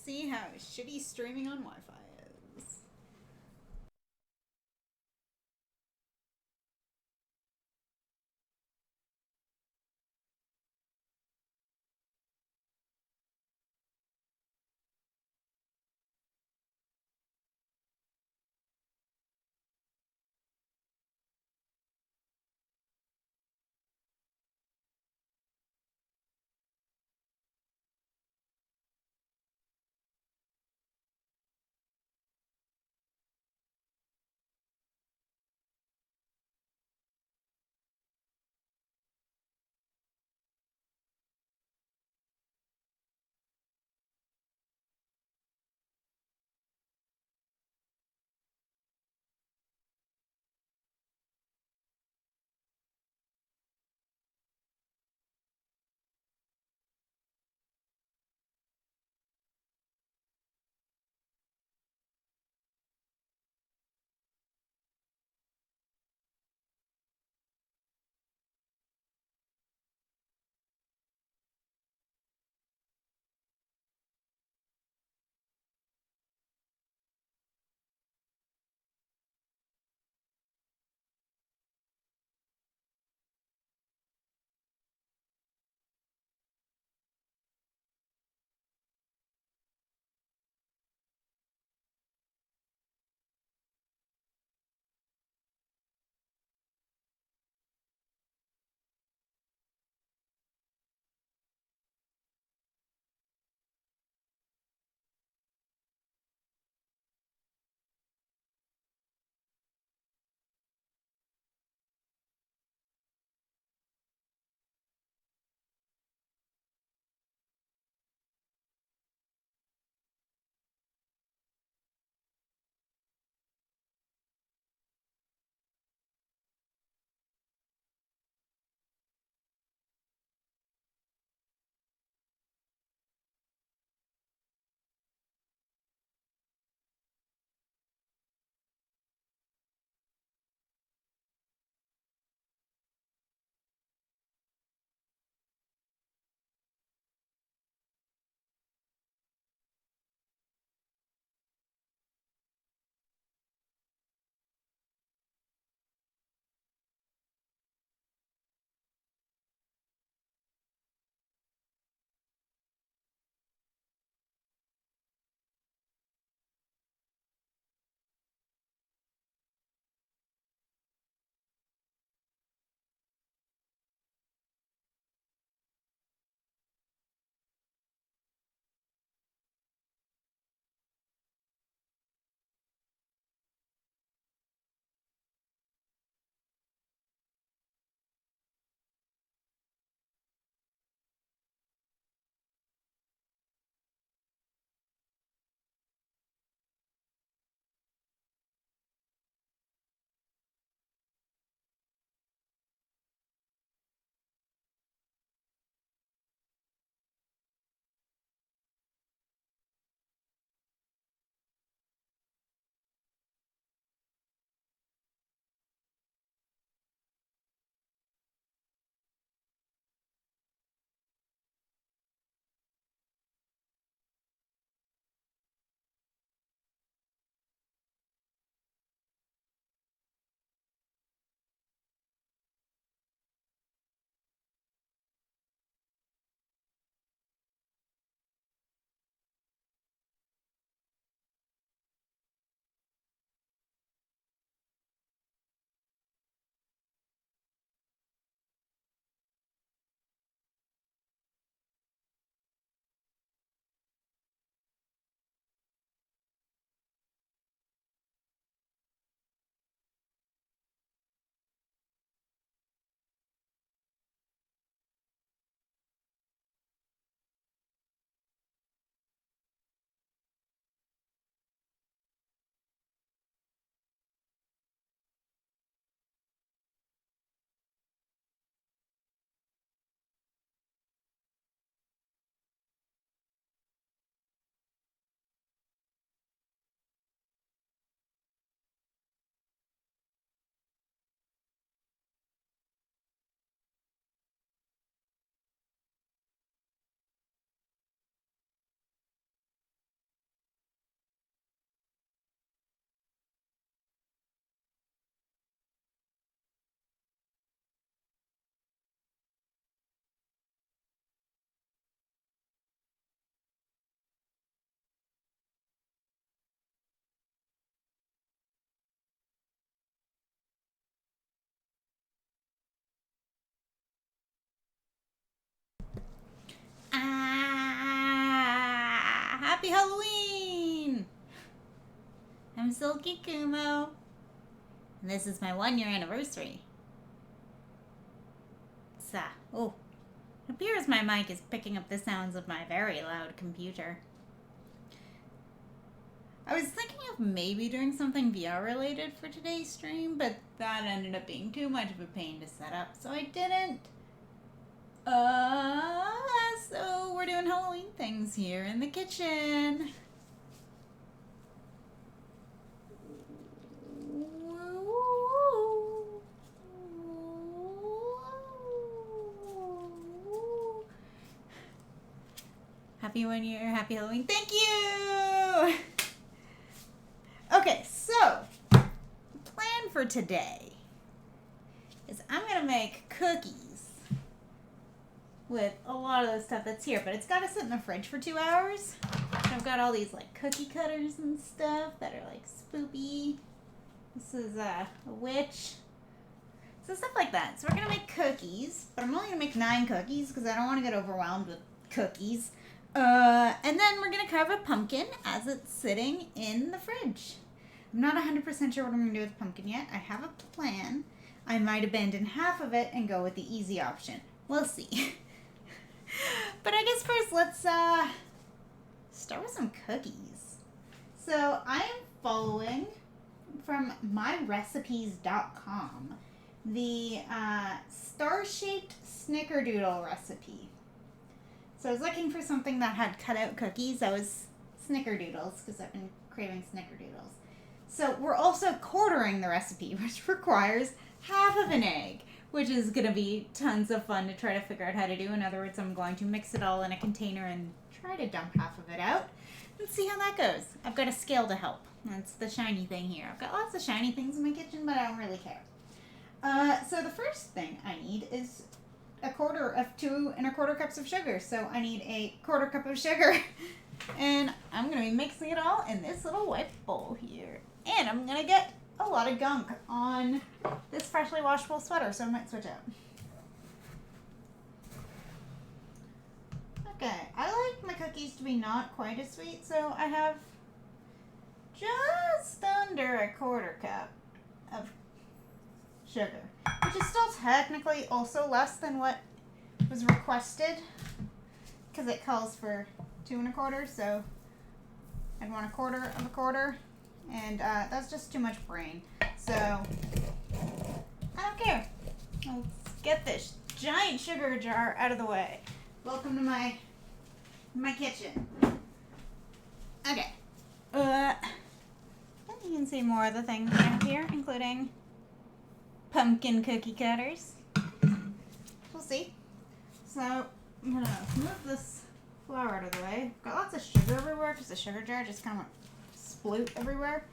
See how shitty streaming on Wi-Fi is. Happy Halloween! I'm Silky Kumo. And this is my 1-year anniversary. Oh, it appears my mic is picking up the sounds of my very loud computer. I was thinking of maybe doing something VR related for today's stream, but that ended up being too much of a pain to set up, so I didn't. So we're doing Halloween things here in the kitchen. Happy 1 year, happy Halloween. Thank you! Okay, so, the plan for today is I'm going to make cookies with a lot of the stuff that's here, but it's got to sit in the fridge for 2 hours. So I've got all these like cookie cutters and stuff that are like spoopy. This is a witch. So stuff like that. So we're going to make cookies, but I'm only going to make 9 cookies because I don't want to get overwhelmed with cookies. And then we're going to carve a pumpkin as it's sitting in the fridge. I'm not 100% sure what I'm going to do with the pumpkin yet. I have a plan. I might abandon half of it and go with the easy option. We'll see. But I guess first let's start with some cookies. So I am following from myrecipes.com the star-shaped snickerdoodle recipe. So I was looking for something that had cut-out cookies. I was snickerdoodles because I've been craving snickerdoodles. So we're also quartering the recipe, which requires half of an egg, which is going to be tons of fun to try to figure out how to do. In other words, I'm going to mix it all in a container and try to dump half of it out and see how that goes. I've got a scale to help. That's the shiny thing here. I've got lots of shiny things in my kitchen, but I don't really care. So the first thing I need is 2 1/4 cups of sugar. So I need a 1/4 cup of sugar. And I'm going to be mixing it all in this little white bowl here. And I'm going to get a lot of gunk on this freshly washable sweater, so I might switch out. Okay, I like my cookies to be not quite as sweet, so I have just under a 1/4 cup of sugar, which is still technically also less than what was requested, because it calls for 2 1/4, so I'd want 1/4 of a 1/4. And that's just too much brain. So, I don't care. Let's get this giant sugar jar out of the way. Welcome to my kitchen. Okay. And you can see more of the things I have here, including pumpkin cookie cutters. We'll see. So, I'm going to move this flour out of the way. Got lots of sugar everywhere because the sugar jar just kind of went sploot everywhere.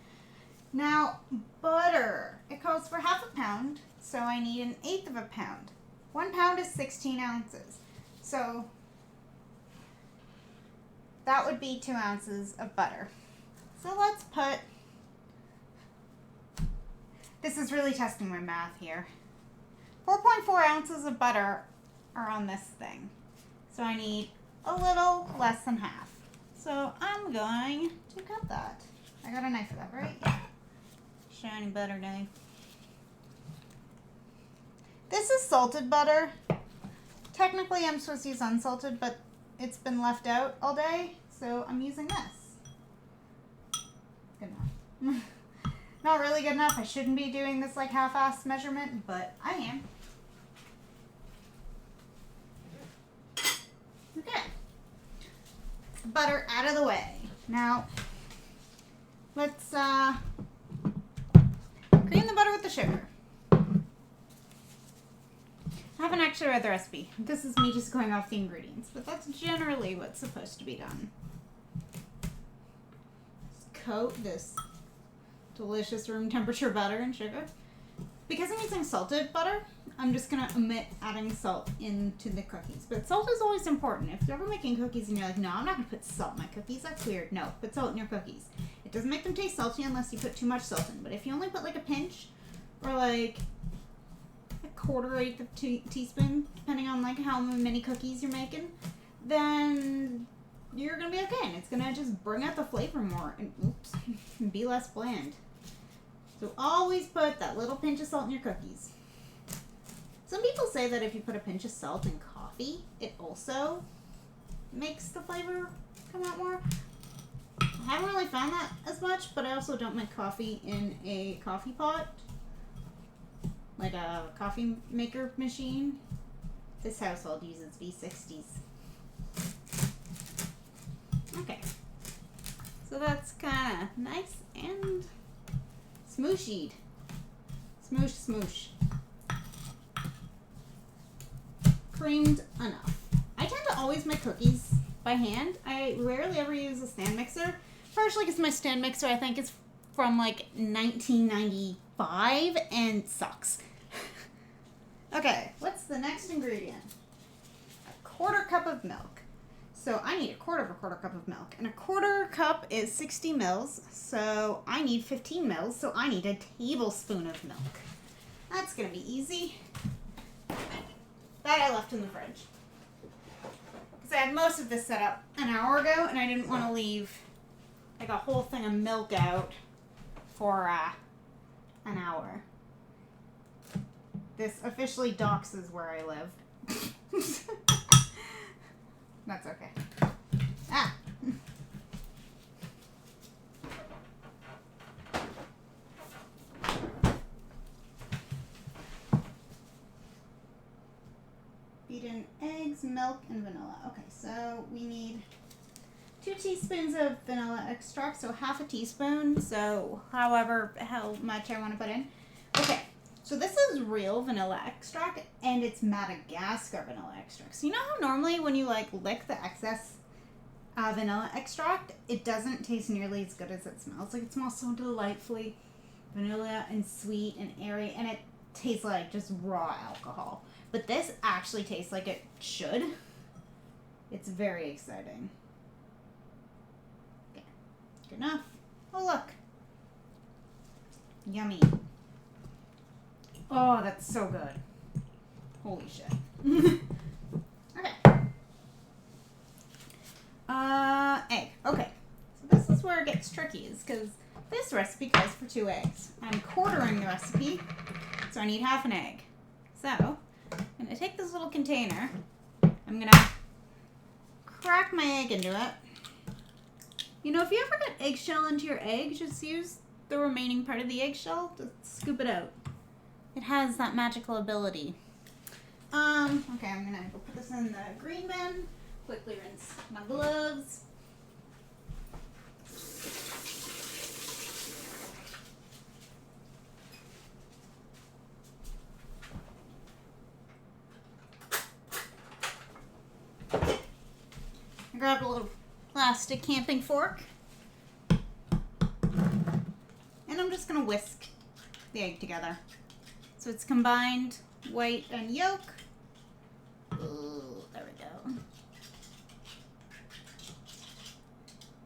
Now, butter. It calls for half a pound, so I need 1/8 of a pound. 1 pound is 16 ounces. So that would be 2 ounces of butter. So let's put, this is really testing my math here. 4.4 ounces of butter are on this thing. So I need a little less than half. So I'm going to cut that. I got a knife for that, right? Yeah. Shiny butter knife. This is salted butter. Technically, I'm supposed to use unsalted, but it's been left out all day, so I'm using this. Good enough. Not really good enough. I shouldn't be doing this like half-ass measurement, but I am. Okay. Butter out of the way. Now, let's cream the butter with the sugar. I haven't actually read the recipe. This is me just going off the ingredients, but that's generally what's supposed to be done. Just coat this delicious room temperature butter in sugar. Because I'm using salted butter, I'm just going to omit adding salt into the cookies. But salt is always important. If you're ever making cookies and you're like, no, I'm not going to put salt in my cookies, that's weird. No, put salt in your cookies. It doesn't make them taste salty unless you put too much salt in. But if you only put like a pinch or like a 1/4 teaspoon, depending on like how many cookies you're making, then you're gonna be okay, and it's gonna just bring out the flavor more, and oops, be less bland. So always put that little pinch of salt in your cookies. Some people say that if you put a pinch of salt in coffee, it also makes the flavor come out more. I haven't really found that as much, but I also don't make coffee in a coffee pot, like a coffee maker machine. This household uses V60s. Okay, so that's kind of nice and smooshied. Smoosh, smoosh. Creamed enough. I tend to always make cookies by hand. I rarely ever use a stand mixer, partially because my stand mixer I think is from like 1995 and sucks. Okay, what's the next ingredient? A 1/4 cup of milk. So I need a quarter cup of milk, and a 1/4 cup is 60 mils, so I need 15 mils, so I need a tablespoon of milk. That's gonna be easy. That I left in the fridge, because I had most of this set up an hour ago, and I didn't want to leave like a whole thing of milk out for an hour. This officially doxes where I live. That's okay. Ah! Beat in eggs, milk, and vanilla. Okay, so we need 2 teaspoons of vanilla extract, so 1/2 teaspoon, so how much I want to put in. Okay, so this is real vanilla extract, and it's Madagascar vanilla extract. So you know how normally when you like lick the excess vanilla extract, it doesn't taste nearly as good as it smells. Like, it smells so delightfully vanilla and sweet and airy, and it tastes like just raw alcohol. But this actually tastes like it should. It's very exciting. Okay, good enough. Oh, look. Yummy. Oh, that's so good. Holy shit. Okay. Egg. Okay. So this is where it gets tricky, is because this recipe calls for 2 eggs. I'm quartering the recipe, so I need 1/2 an egg. So, I'm going to take this little container. I'm going to crack my egg into it. You know, if you ever get eggshell into your egg, just use the remaining part of the eggshell to scoop it out. It has that magical ability. Okay, I'm gonna go put this in the green bin. Quickly rinse my gloves. I grabbed a little plastic camping fork. And I'm just gonna whisk the egg together. So it's combined white and yolk. Ooh, there we go.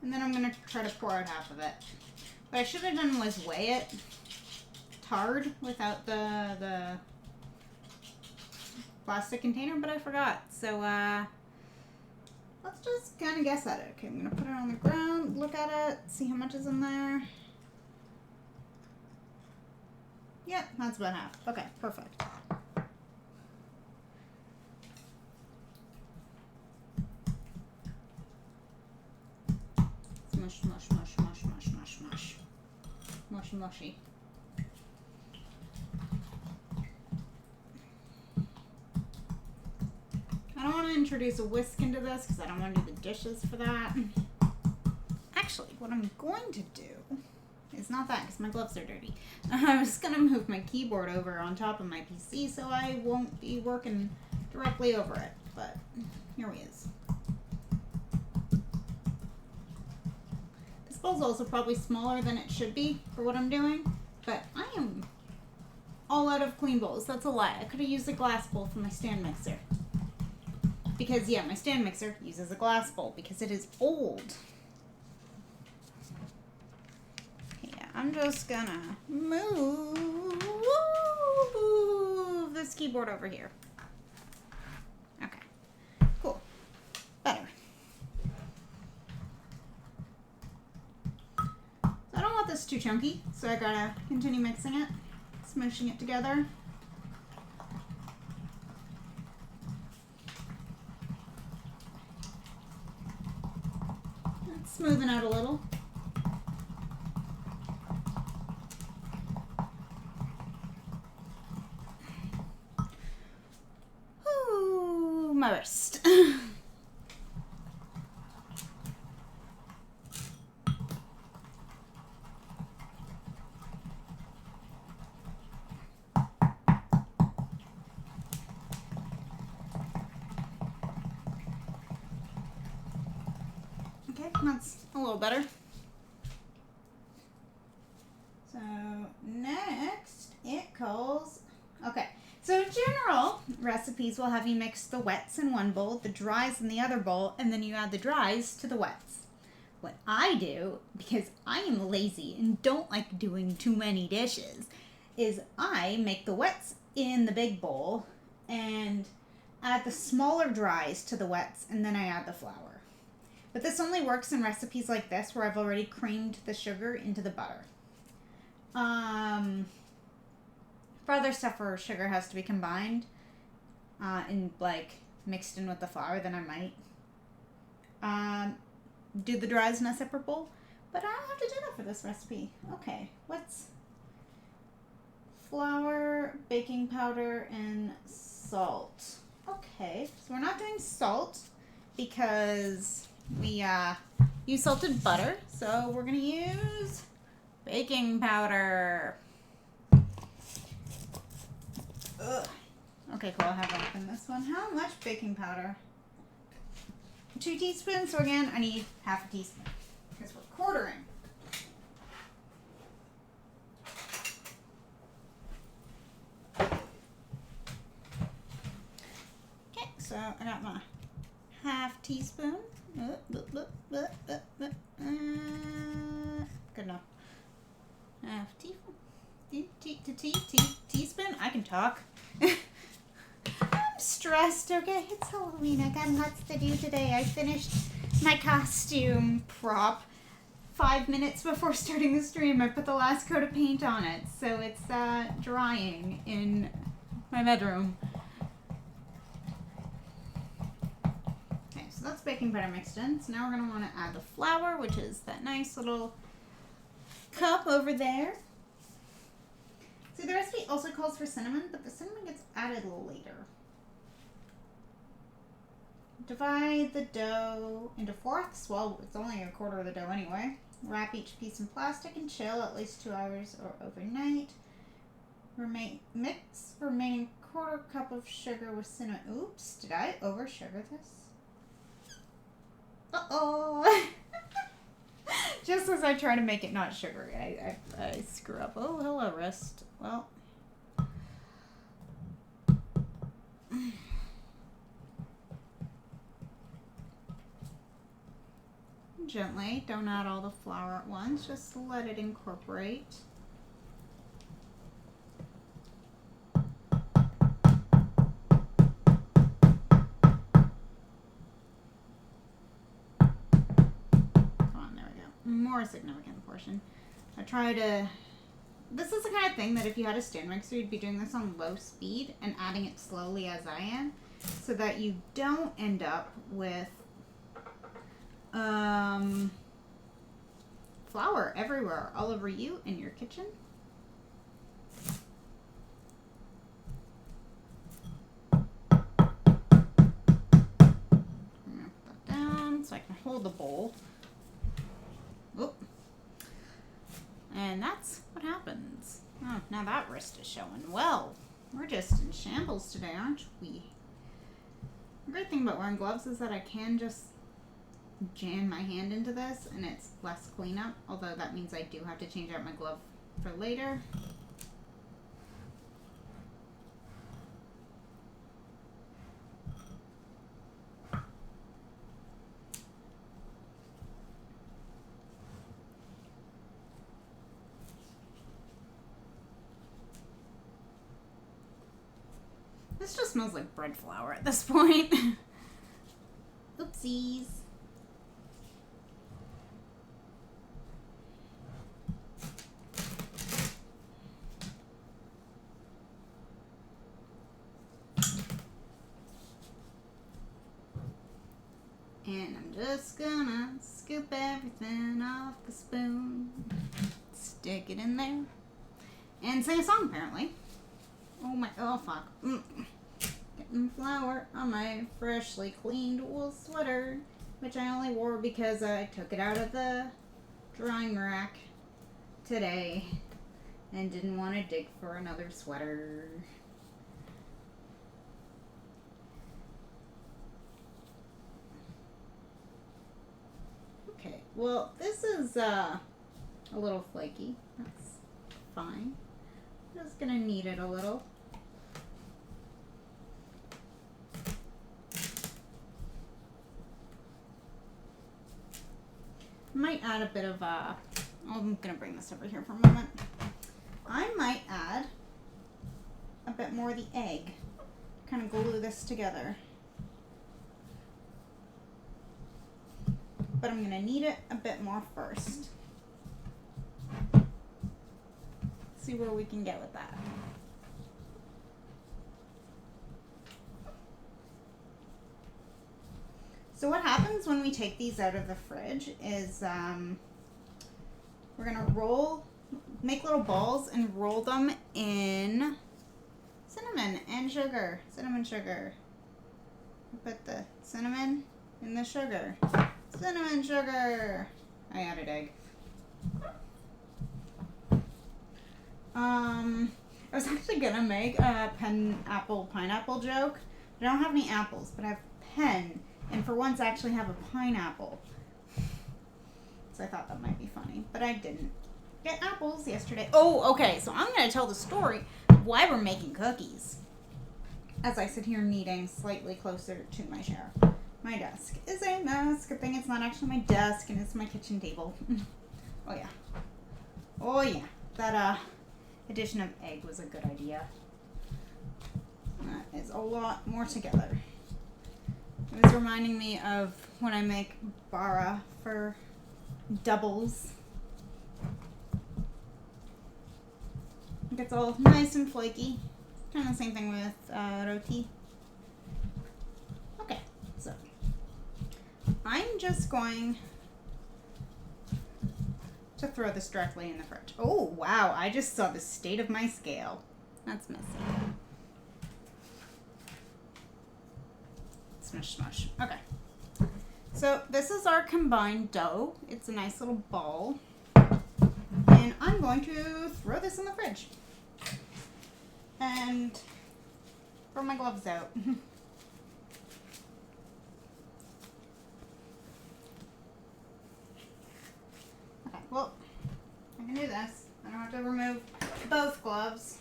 And then I'm going to try to pour out 1/2 of it. What I should have done was weigh it tarred without the plastic container, but I forgot. So let's just kind of guess at it. Okay, I'm going to put it on the ground, look at it, see how much is in there. Yep, that's about 1/2. Okay, perfect. Mush, mush, mush, mush, mush, mush, mush. Mushy, mushy. I don't want to introduce a whisk into this because I don't want to do the dishes for that. Actually, what I'm going to do is not that, because my gloves are dirty. I was going to move my keyboard over on top of my PC so I won't be working directly over it. But here he is. This bowl's also probably smaller than it should be for what I'm doing. But I am all out of clean bowls. That's a lie. I could have used a glass bowl for my stand mixer. Because, yeah, my stand mixer uses a glass bowl because it is old. I'm just gonna move this keyboard over here. Okay, cool. Better. this too chunky, so I gotta continue mixing it, smooshing it together. It's smoothing out a little. Ooh, my wrist. That's a little better. So next it calls, okay, so general recipes will have you mix the wets in one bowl, the dries in the other bowl, and then you add the dries to the wets. What I do, because I am lazy and don't like doing too many dishes, is I make the wets in the big bowl and add the smaller dries to the wets, and then I add the flour. But this only works in recipes like this where I've already creamed the sugar into the butter. For other stuff where sugar has to be combined and like mixed in with the flour, then I might do the dries in a separate bowl. But I don't have to do that for this recipe. Okay, what's flour, baking powder, and salt. Okay, so we're not doing salt because we use salted butter, so we're gonna use baking powder. Ugh. Okay, cool, I have to open this one. How much baking powder? 2 teaspoons, so again, I need half a teaspoon because we're quartering. Okay, so I got my half teaspoon. Good enough. Half teaspoon. I can talk. I'm stressed. Okay, it's Halloween. I got lots to do today. I finished my costume prop 5 minutes before starting the stream. I put the last coat of paint on it, so it's drying in my bedroom. So that's baking powder mixed in. So now we're going to want to add the flour, which is that nice little cup over there. See, the recipe also calls for cinnamon, but the cinnamon gets added later. Divide the dough into fourths. Well, it's only a quarter of the dough anyway. Wrap each piece in plastic and chill at least 2 hours or overnight. Mix remaining quarter cup of sugar with cinnamon. Oops, did I over sugar this? Uh-oh. Just as I try to make it not sugary, I screw up. Oh, hello, wrist. Well. Gently, don't add all the flour at once, just let it incorporate. More significant portion. I try to, this is the kind of thing that if you had a stand mixer, you'd be doing this on low speed and adding it slowly as I am, so that you don't end up with flour everywhere, all over you in your kitchen. I'm gonna put that down so I can hold the bowl. Oop. And that's what happens. Oh, now that wrist is showing. Well, we're just in shambles today, aren't we? The great thing about wearing gloves is that I can just jam my hand into this and it's less cleanup, although that means I do have to change out my glove for later. This just smells like bread flour at this point. Oopsies. And I'm just gonna scoop everything off the spoon, stick it in there, and sing a song apparently. Oh fuck. Getting flour on my freshly cleaned wool sweater, which I only wore because I took it out of the drying rack today and didn't want to dig for another sweater. Okay, well, this is a little flaky. That's fine. I'm just gonna knead it a little. Might add a bit of I'm gonna bring this over here for a moment. I might add a bit more of the egg. Kind of glue this together. But I'm gonna knead it a bit more first. See where we can get with that. So what happens when we take these out of the fridge is we're gonna make little balls and roll them in cinnamon and sugar. Cinnamon sugar. Put the cinnamon in the sugar. Cinnamon sugar. I added egg. I was actually gonna make a pineapple joke. I don't have any apples, but I have pen. And for once, I actually have a pineapple. So I thought that might be funny. But I didn't get apples yesterday. Oh, okay. So I'm going to tell the story of why we're making cookies. As I sit here kneading slightly closer to my chair. My desk is a mess. Good thing it's not actually my desk and it's my kitchen table. Oh, yeah. Oh, yeah. That addition of egg was a good idea. That is a lot more together. It was reminding me of when I make bara for doubles. It gets all nice and flaky. Kind of the same thing with roti. Okay, so I'm just going to throw this directly in the fridge. Oh, wow, I just saw the state of my scale. That's messy. Smush, smush. Okay. So this is our combined dough. It's a nice little ball. And I'm going to throw this in the fridge. And throw my gloves out. Okay, well, I can do this. I don't have to remove both gloves.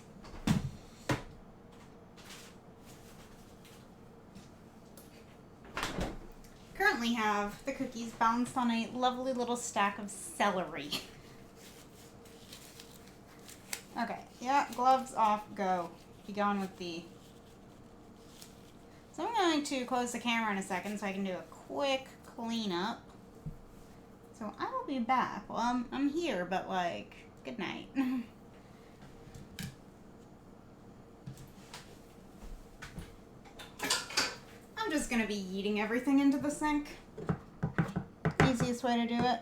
Currently have the cookies balanced on a lovely little stack of celery. Okay, yeah, gloves off, go. Be gone with the... So I'm going to close the camera in a second so I can do a quick cleanup. So I will be back. Well, I'm here, but like, good night. I'm just going to be yeeting everything into the sink. Easiest way to do it.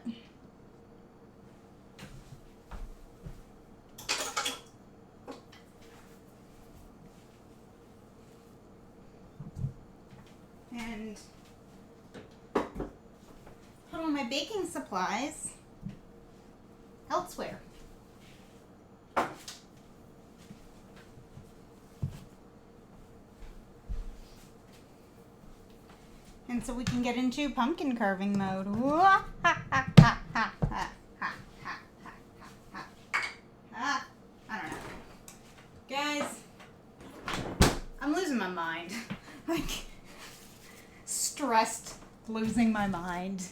And put all my baking supplies elsewhere. And so we can get into pumpkin carving mode. I don't know. Guys, I'm losing my mind. Like, stressed, losing my mind.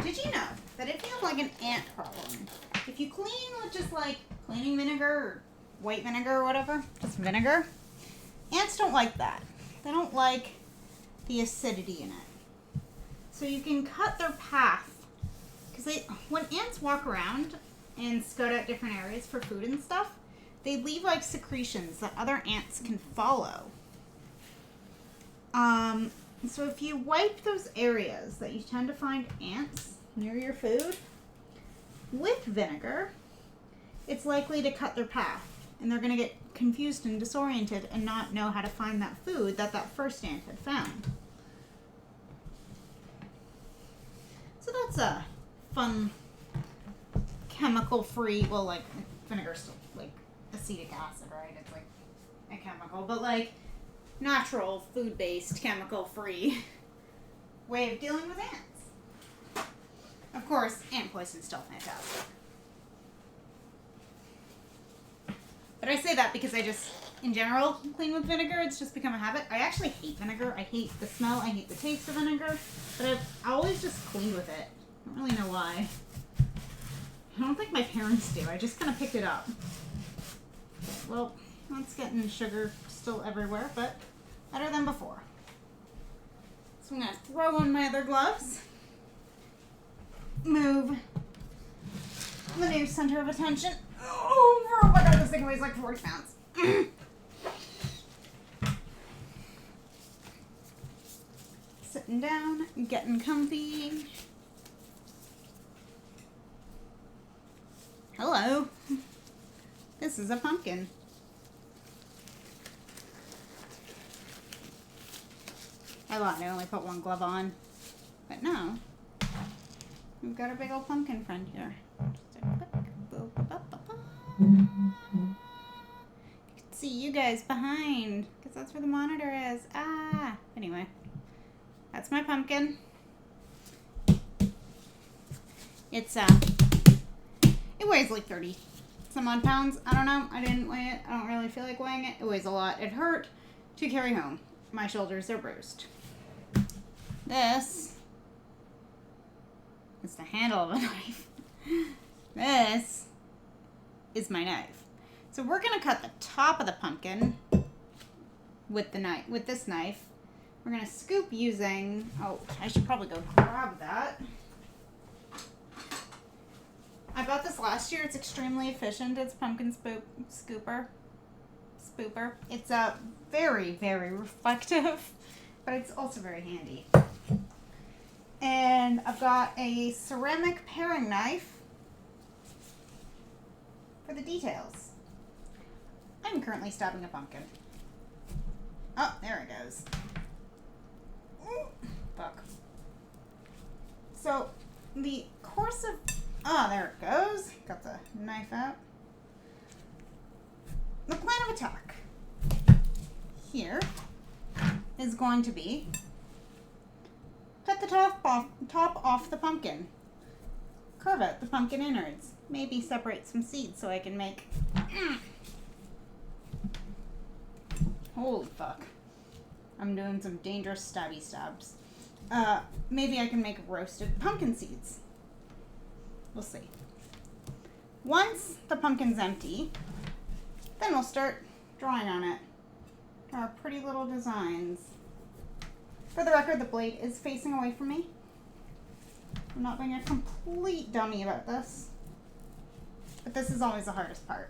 Did you know that if you have like an ant problem, if you clean with just like cleaning vinegar or white vinegar or whatever, just vinegar, ants don't like that. They don't like the acidity in it. So you can cut their path Because when ants walk around and scout out different areas for food and stuff, they leave like secretions that other ants can follow. So if you wipe those areas that you tend to find ants near your food with vinegar, it's likely to cut their path, and they're going to get confused and disoriented and not know how to find that food that first ant had found. So that's a fun chemical-free, well, like, vinegar's still, like, acetic acid, right? It's, like, a chemical, but, like, natural, food-based, chemical-free way of dealing with ants. Of course, ant poison's still fantastic. But I say that because I just, in general, clean with vinegar. It's just become a habit. I actually hate vinegar. I hate the smell. I hate the taste of vinegar. But I've always just cleaned with it. I don't really know why. I don't think my parents do. I just kind of picked it up. Well, that's getting sugar still everywhere, but better than before. So I'm going to throw on my other gloves. Move the new center of attention over. Oh my god, this thing weighs like 40 pounds. Sitting down, getting comfy. Hello. This is a pumpkin. I lied, I only put one glove on. But no. We've got a big old pumpkin friend here. Just a quick you can see you guys behind, because that's where the monitor is. Ah! Anyway. That's my pumpkin. It's, it weighs like 30 some odd pounds. I don't know. I didn't weigh it. I don't really feel like weighing it. It weighs a lot. It hurt to carry home. My shoulders are bruised. This is the handle of a knife. This is my knife. So we're going to cut the top of the pumpkin with the knife, with this knife. We're going to scoop using, oh, I should probably go grab that. I bought this last year. It's extremely efficient. It's pumpkin spooper. It's very, very reflective, but it's also very handy. And I've got a ceramic paring knife for the details. I'm currently stabbing a pumpkin. Oh, there it goes. Ooh, fuck. So, the course of... Oh, there it goes. Got the knife out. The plan of attack here is going to be cut the top off the pumpkin. Carve out the pumpkin innards. Maybe separate some seeds so I can make... Holy fuck. I'm doing some dangerous stabby stabs. Maybe I can make roasted pumpkin seeds. We'll see. Once the pumpkin's empty, then we'll start drawing on it. Draw pretty little designs. For the record, the blade is facing away from me. I'm not being a complete dummy about this. But this is always the hardest part.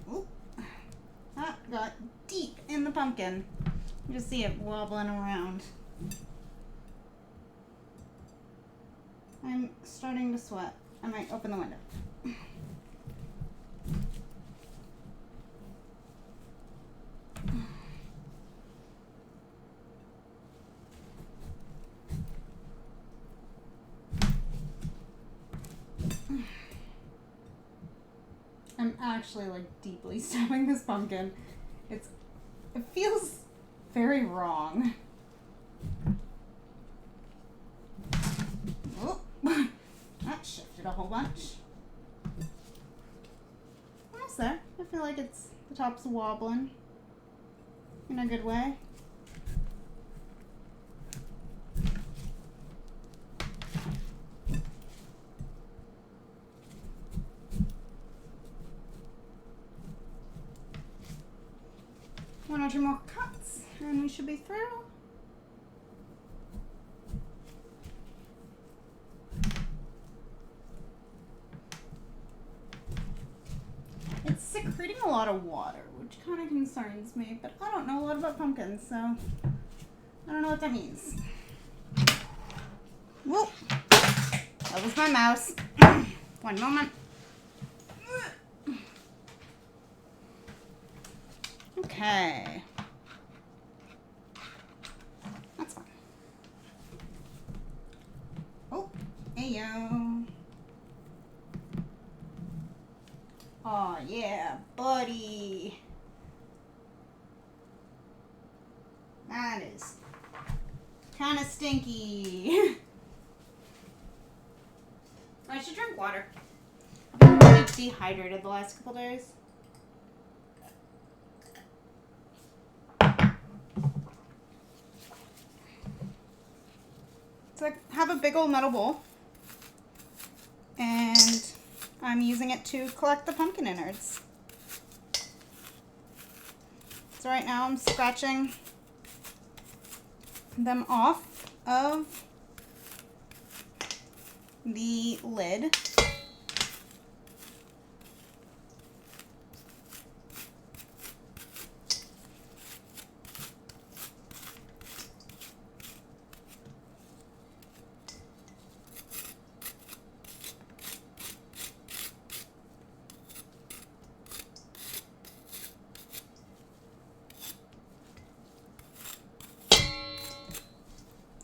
Ooh. That got deep in the pumpkin. You just see it wobbling around. I'm starting to sweat. I might open the window. I'm actually like deeply stabbing this pumpkin. It feels very wrong. Oh, that shifted a whole bunch. Almost there. I feel like the top's wobbling in a good way. or two more cuts, and we should be through. It's secreting a lot of water, which kind of concerns me, but I don't know a lot about pumpkins, so I don't know what that means. Whoop! That was my mouse. One moment. Okay. That's fine. Oh, heyo. Oh yeah, buddy. That is kind of stinky. I should drink water. I've been really dehydrated the last couple days. So I have a big old metal bowl, and I'm using it to collect the pumpkin innards. So right now I'm scratching them off of the lid.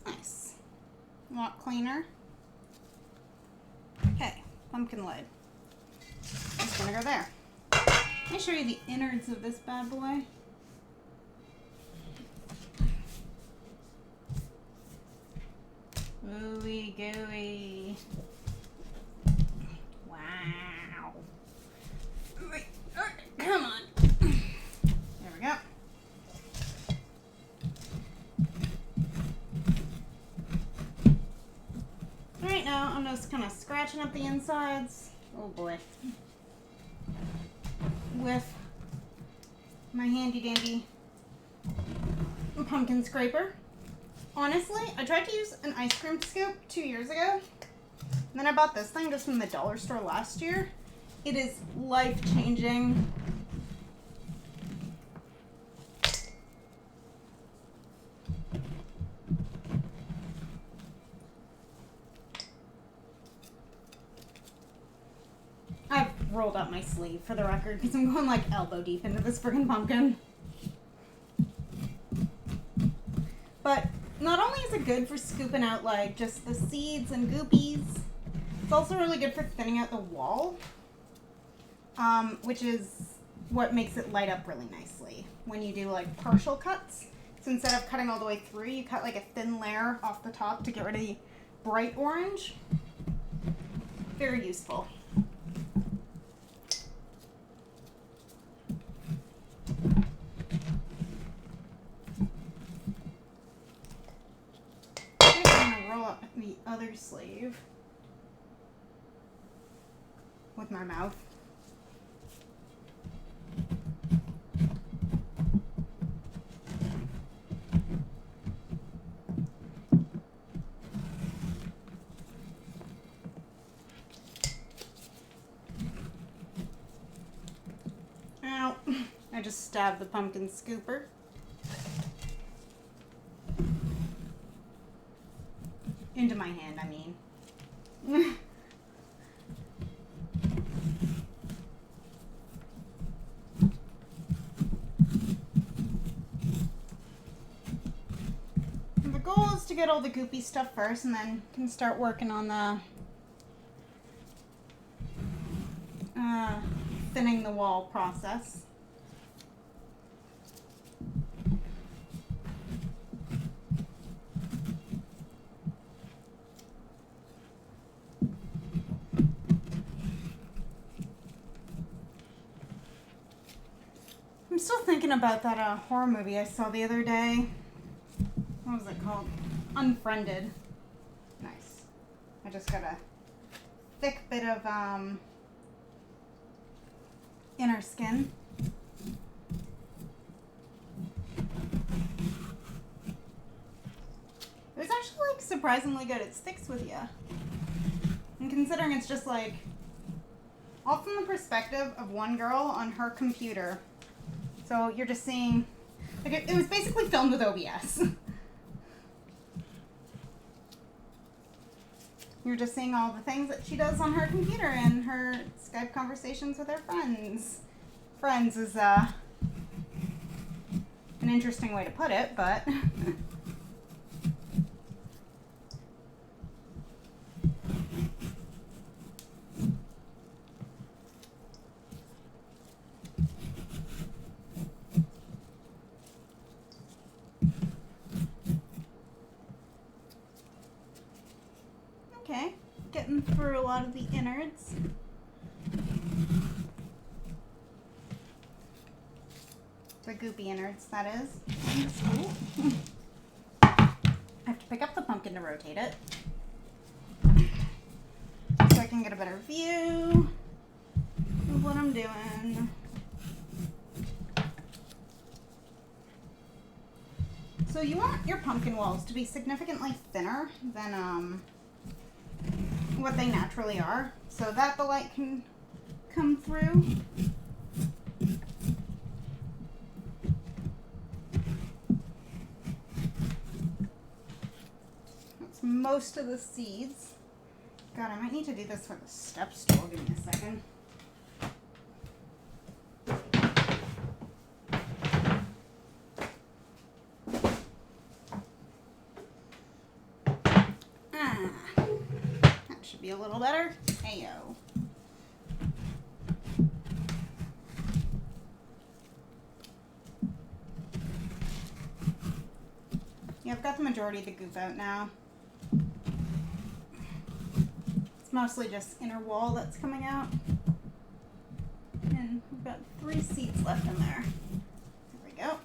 Nice. A lot cleaner. Okay, pumpkin lid. Just gonna go there. Let me show you the innards of this bad boy. Ooey gooey. Wow. Come on. There we go. Right now, I'm just kind of scratching up the insides. Oh boy. With my handy dandy pumpkin scraper. Honestly, I tried to use an ice cream scoop 2 years ago. And then I bought this thing just from the dollar store last year. It is life-changing. I've rolled up my sleeve for the record because I'm going like elbow deep into this friggin' pumpkin. But not only is it good for scooping out like just the seeds and goopies, it's also really good for thinning out the wall, which is what makes it light up really nicely when you do like partial cuts. So instead of cutting all the way through, you cut like a thin layer off the top to get rid of the bright orange. Very useful. I'm gonna roll up the other sleeve with my mouth. Ow. I just stabbed the pumpkin scooper. Into my hand, I mean. The goal is to get all the goopy stuff first and then can start working on the thinning the wall process. I'm still thinking about that horror movie I saw the other day. What was it called? Unfriended. Nice. I just got a thick bit of inner skin. surprisingly good. It sticks with you. And considering it's just like, all from the perspective of one girl on her computer. So you're just seeing, like it was basically filmed with OBS. You're just seeing all the things that she does on her computer and her Skype conversations with her friends. Friends is an interesting way to put it, but okay, getting through a lot of the innards. The goopy innards, that is. Ooh. I have to pick up the pumpkin to rotate it so I can get a better view of what I'm doing. So you want your pumpkin walls to be significantly thinner than what they naturally are, so that the light can come through. That's most of the seeds. God, I might need to do this for the step stool. Give me a second. That should be a little better. Heyo. Yeah, I've got the majority of the goop out now. It's mostly just inner wall that's coming out. And we've got 3 seeds left in there. There we go.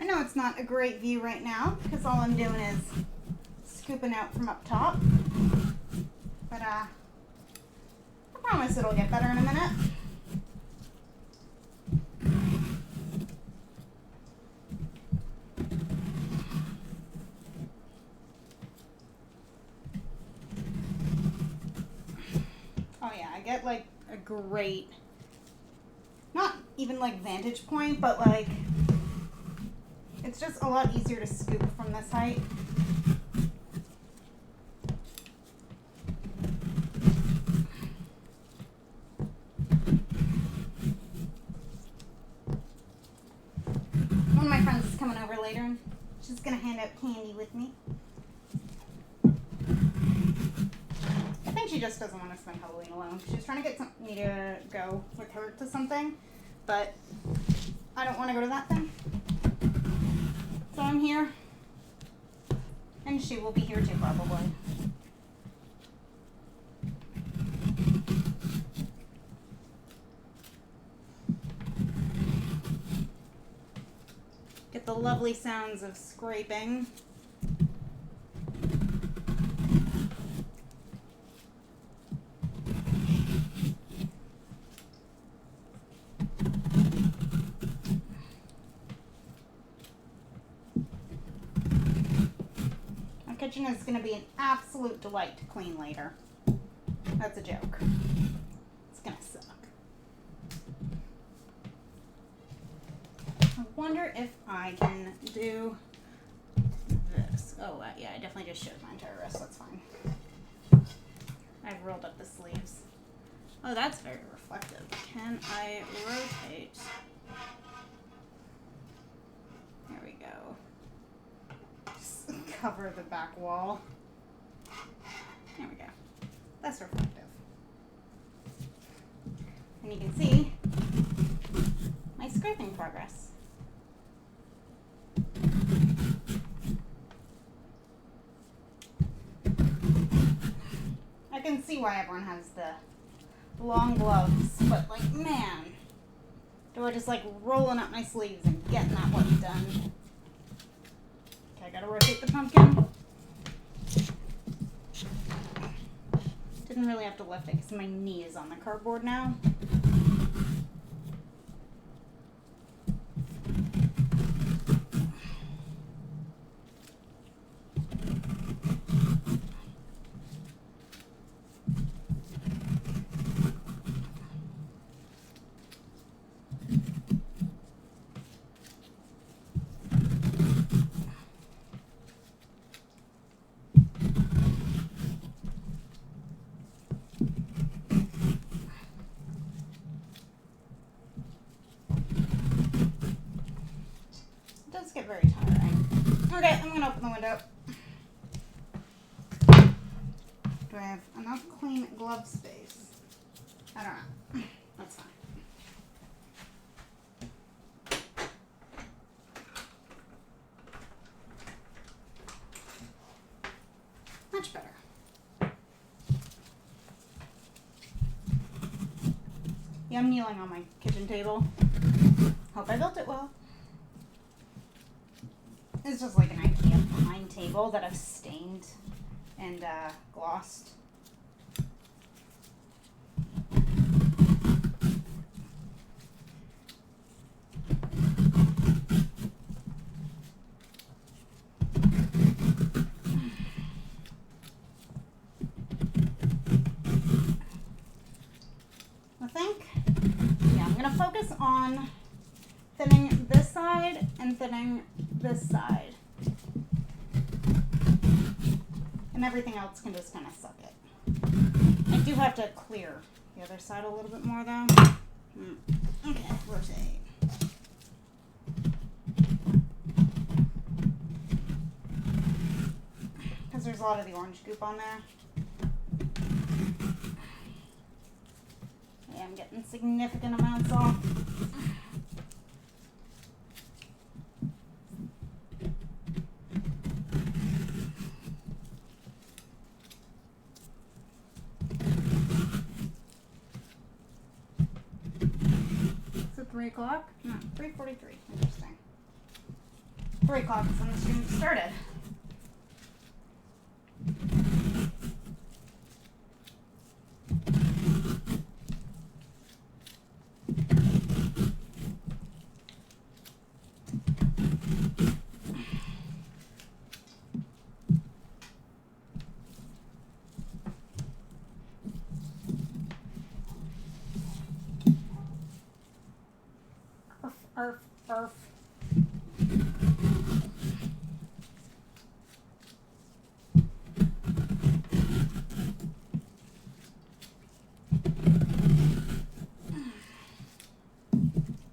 I know it's not a great view right now because all I'm doing is scooping out from up top. But I promise it'll get better in a minute. Oh yeah, I get like a great, not even like vantage point, but like it's just a lot easier to scoop from this height. One of my friends is coming over later and she's gonna hand out candy with me. I think she just doesn't want to spend Halloween alone. She was trying to get me to go with her to something, but I don't want to go to that thing. So I'm here, and she will be here too, probably. Get the lovely sounds of scraping. Kitchen is going to be an absolute delight to clean later. That's a joke. It's going to suck. I wonder if I can do this. Oh, yeah, I definitely just showed my entire wrist. That's fine. I've rolled up the sleeves. Oh, that's very reflective. Can I rotate? There we go. Cover the back wall. There we go. That's reflective. And you can see my scraping progress. I can see why everyone has the long gloves, but like, man, do I just like rolling up my sleeves and getting that work done. I gotta rotate the pumpkin. Didn't didn't really have to lift it because my knee is on the cardboard now. Get very tiring. Okay, I'm gonna open the window. Do I have enough clean glove space? I don't know. That's fine. Much better. Yeah, I'm kneeling on my kitchen table. Hope I built it well. It's just like an IKEA pine table that I've stained and glossed. I think, yeah, I'm going to focus on thinning this side and thinning this side. And everything else can just kind of suck it. I do have to clear the other side a little bit more though. Okay, rotate. Because there's a lot of the orange goop on there. Yeah, I'm getting significant amounts off. Is it 3 o'clock? No, 3:43. Interesting. 3 o'clock is when the stream started. Arf, arf.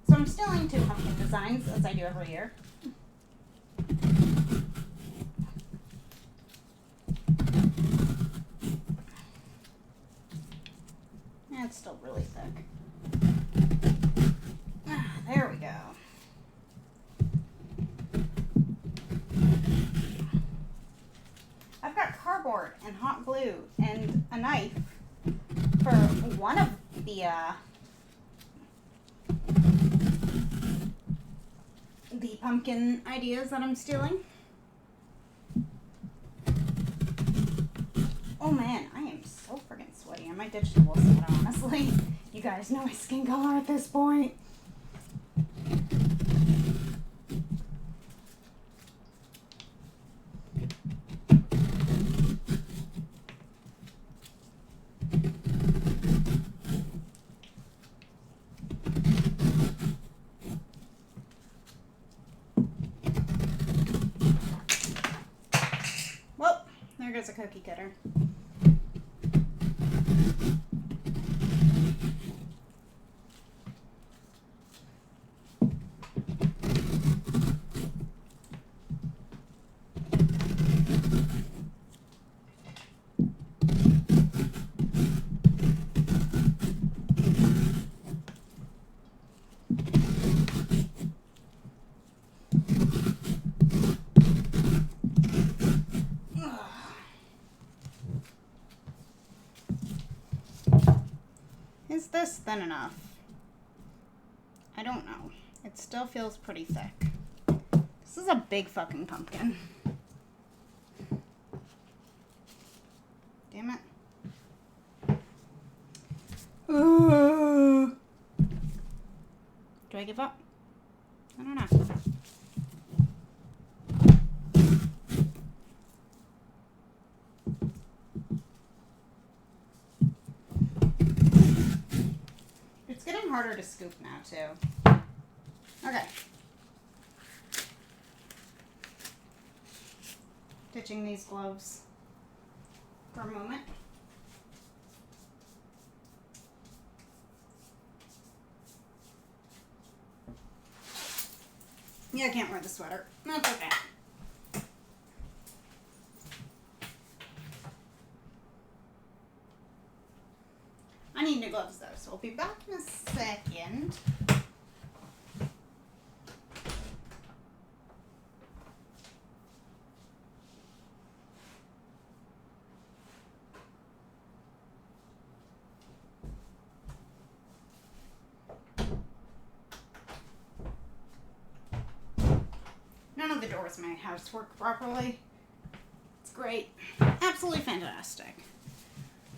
So I'm still into pumpkin designs as I do every year. Yeah, it's still really thick. There we go. I've got cardboard and hot glue and a knife for one of the pumpkin ideas that I'm stealing. Oh man, I am so friggin' sweaty. I might ditch the wool sweater, honestly. You guys know my skin color at this point. Well, there goes a cookie cutter. Is this thin enough? I don't know. It still feels pretty thick. This is a big fucking pumpkin. Damn it. give up? I don't know. It's getting harder to scoop now, too. Okay. Ditching these gloves for a moment. Yeah, I can't wear the sweater. That's okay. I need new gloves though, so we'll be back in a second. None of the doors in my house work properly. It's great. Absolutely fantastic.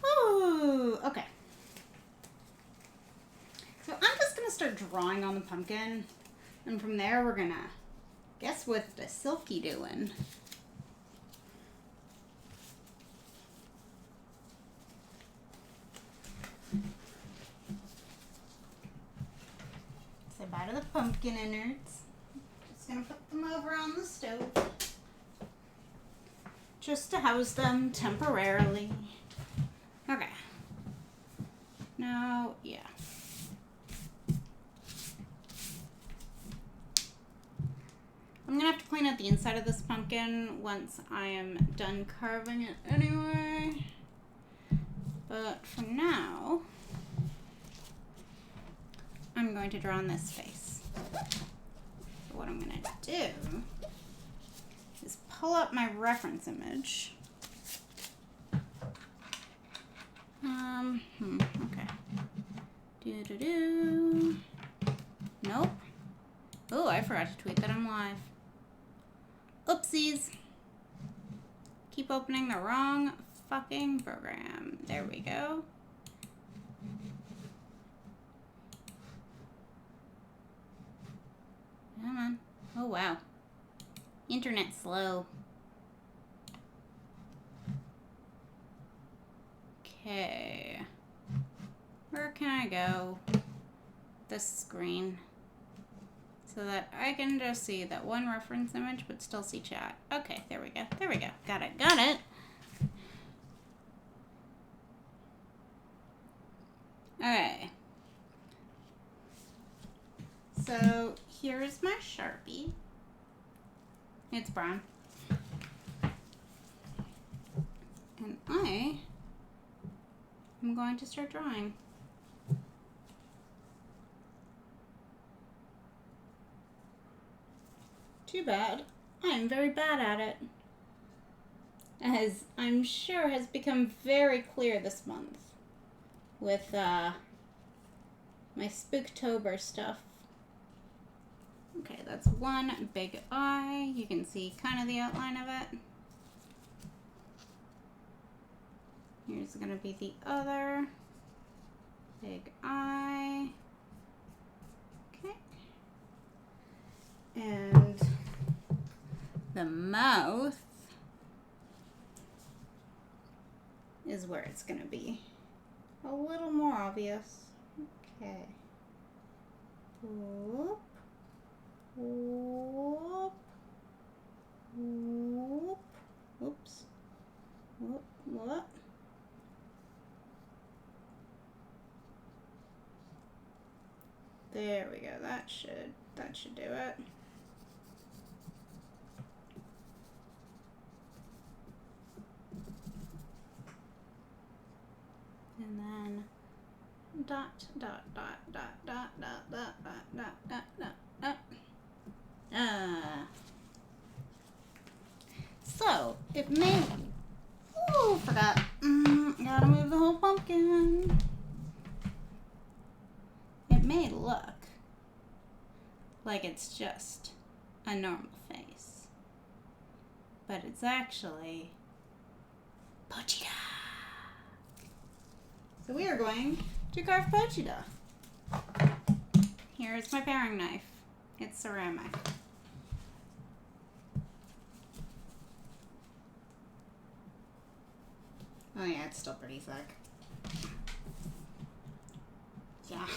Ooh, okay. So I'm just going to start drawing on the pumpkin. And from there we're going to guess what the Silky doing. Say bye to the pumpkin innards. Just going to put them over on the stove. Just to house them temporarily. Okay. Now, yeah. I'm gonna have to clean out the inside of this pumpkin once I am done carving it anyway. But for now, I'm going to draw on this face. So what I'm gonna do is pull up my reference image. Okay. Nope. Oh, I forgot to tweet that I'm live. Oopsies. Keep opening the wrong fucking program. There we go. Come on. Oh, wow. Internet slow. Okay. Where can I go? This screen. So that I can just see that one reference image but still see chat. Okay, there we go. There we go. Got it. Got it. Okay. So here's my Sharpie. It's brown. And I am going to start drawing. Too bad. I'm very bad at it. As I'm sure has become very clear this month with my Spooktober stuff. Okay, that's one big eye. You can see kind of the outline of it. Here's going to be the other big eye. Okay. And the mouth is where it's going to be a little more obvious. Okay. Whoop. Whoop. Whoop. Oops. Whoop. Whoop. There we go. That should do it. And then dot dot dot dot dot dot dot dot dot dot dot. So it may. Ooh, forgot. Gotta move the whole pumpkin. It may look like it's just a normal face, but it's actually Pochita. So we are going to carve Pochita. Here here's my paring knife. It's ceramic. Oh yeah, it's still pretty thick. Yeah.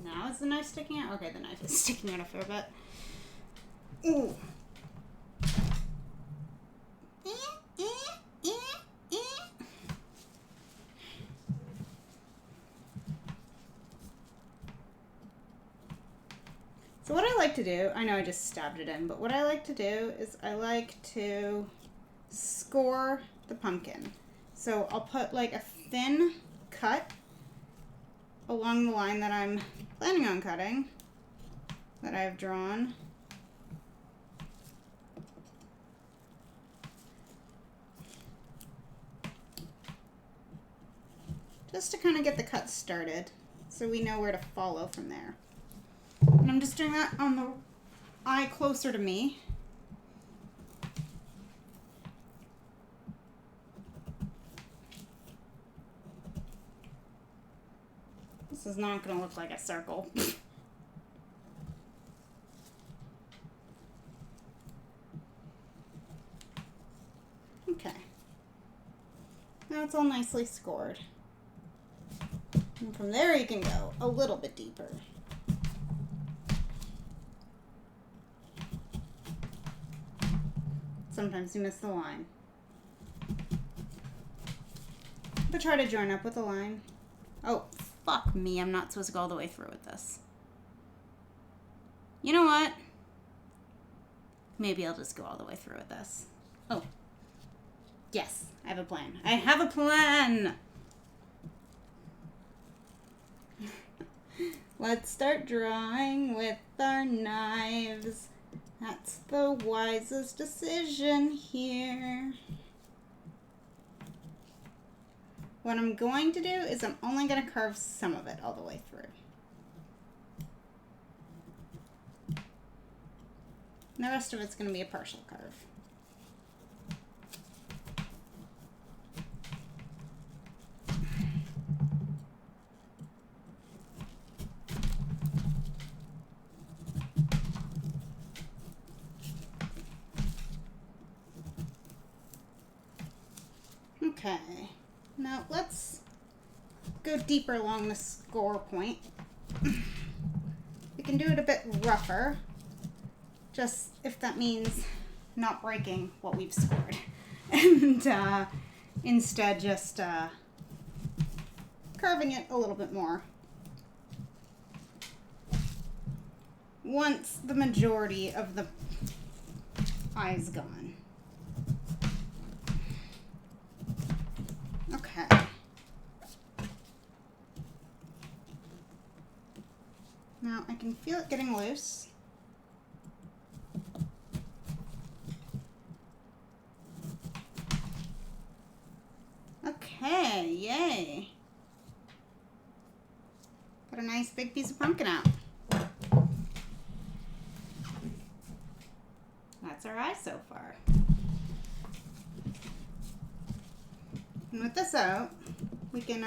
Now is the knife sticking out? Okay, the knife is sticking out a fair bit. Ooh. So what I like to do, I know I just stabbed it in, but what I like to do is I like to score the pumpkin. So I'll put like a thin cut along the line that I'm planning on cutting, that I've drawn. Just to kind of get the cut started so we know where to follow from there. And I'm just doing that on the eye closer to me. This is not going to look like a circle. Okay. Now it's all nicely scored. And from there you can go a little bit deeper. Sometimes you miss the line. But try to join up with the line. Oh, fuck me. I'm not supposed to go all the way through with this. You know what? Maybe I'll just go all the way through with this. Oh. Yes, I have a plan. I have a plan! Let's start drawing with our knives. That's the wisest decision here. What I'm going to do is I'm only going to carve some of it all the way through. And the rest of it's going to be a partial carve. Okay, now let's go deeper along the score point. We can do it a bit rougher, just if that means not breaking what we've scored. And instead just carving it a little bit more. Once the majority of the eye's gone. Okay. Now I can feel it getting loose. Okay, yay. Got a nice big piece of pumpkin out. That's our eye so far. And with this out, we can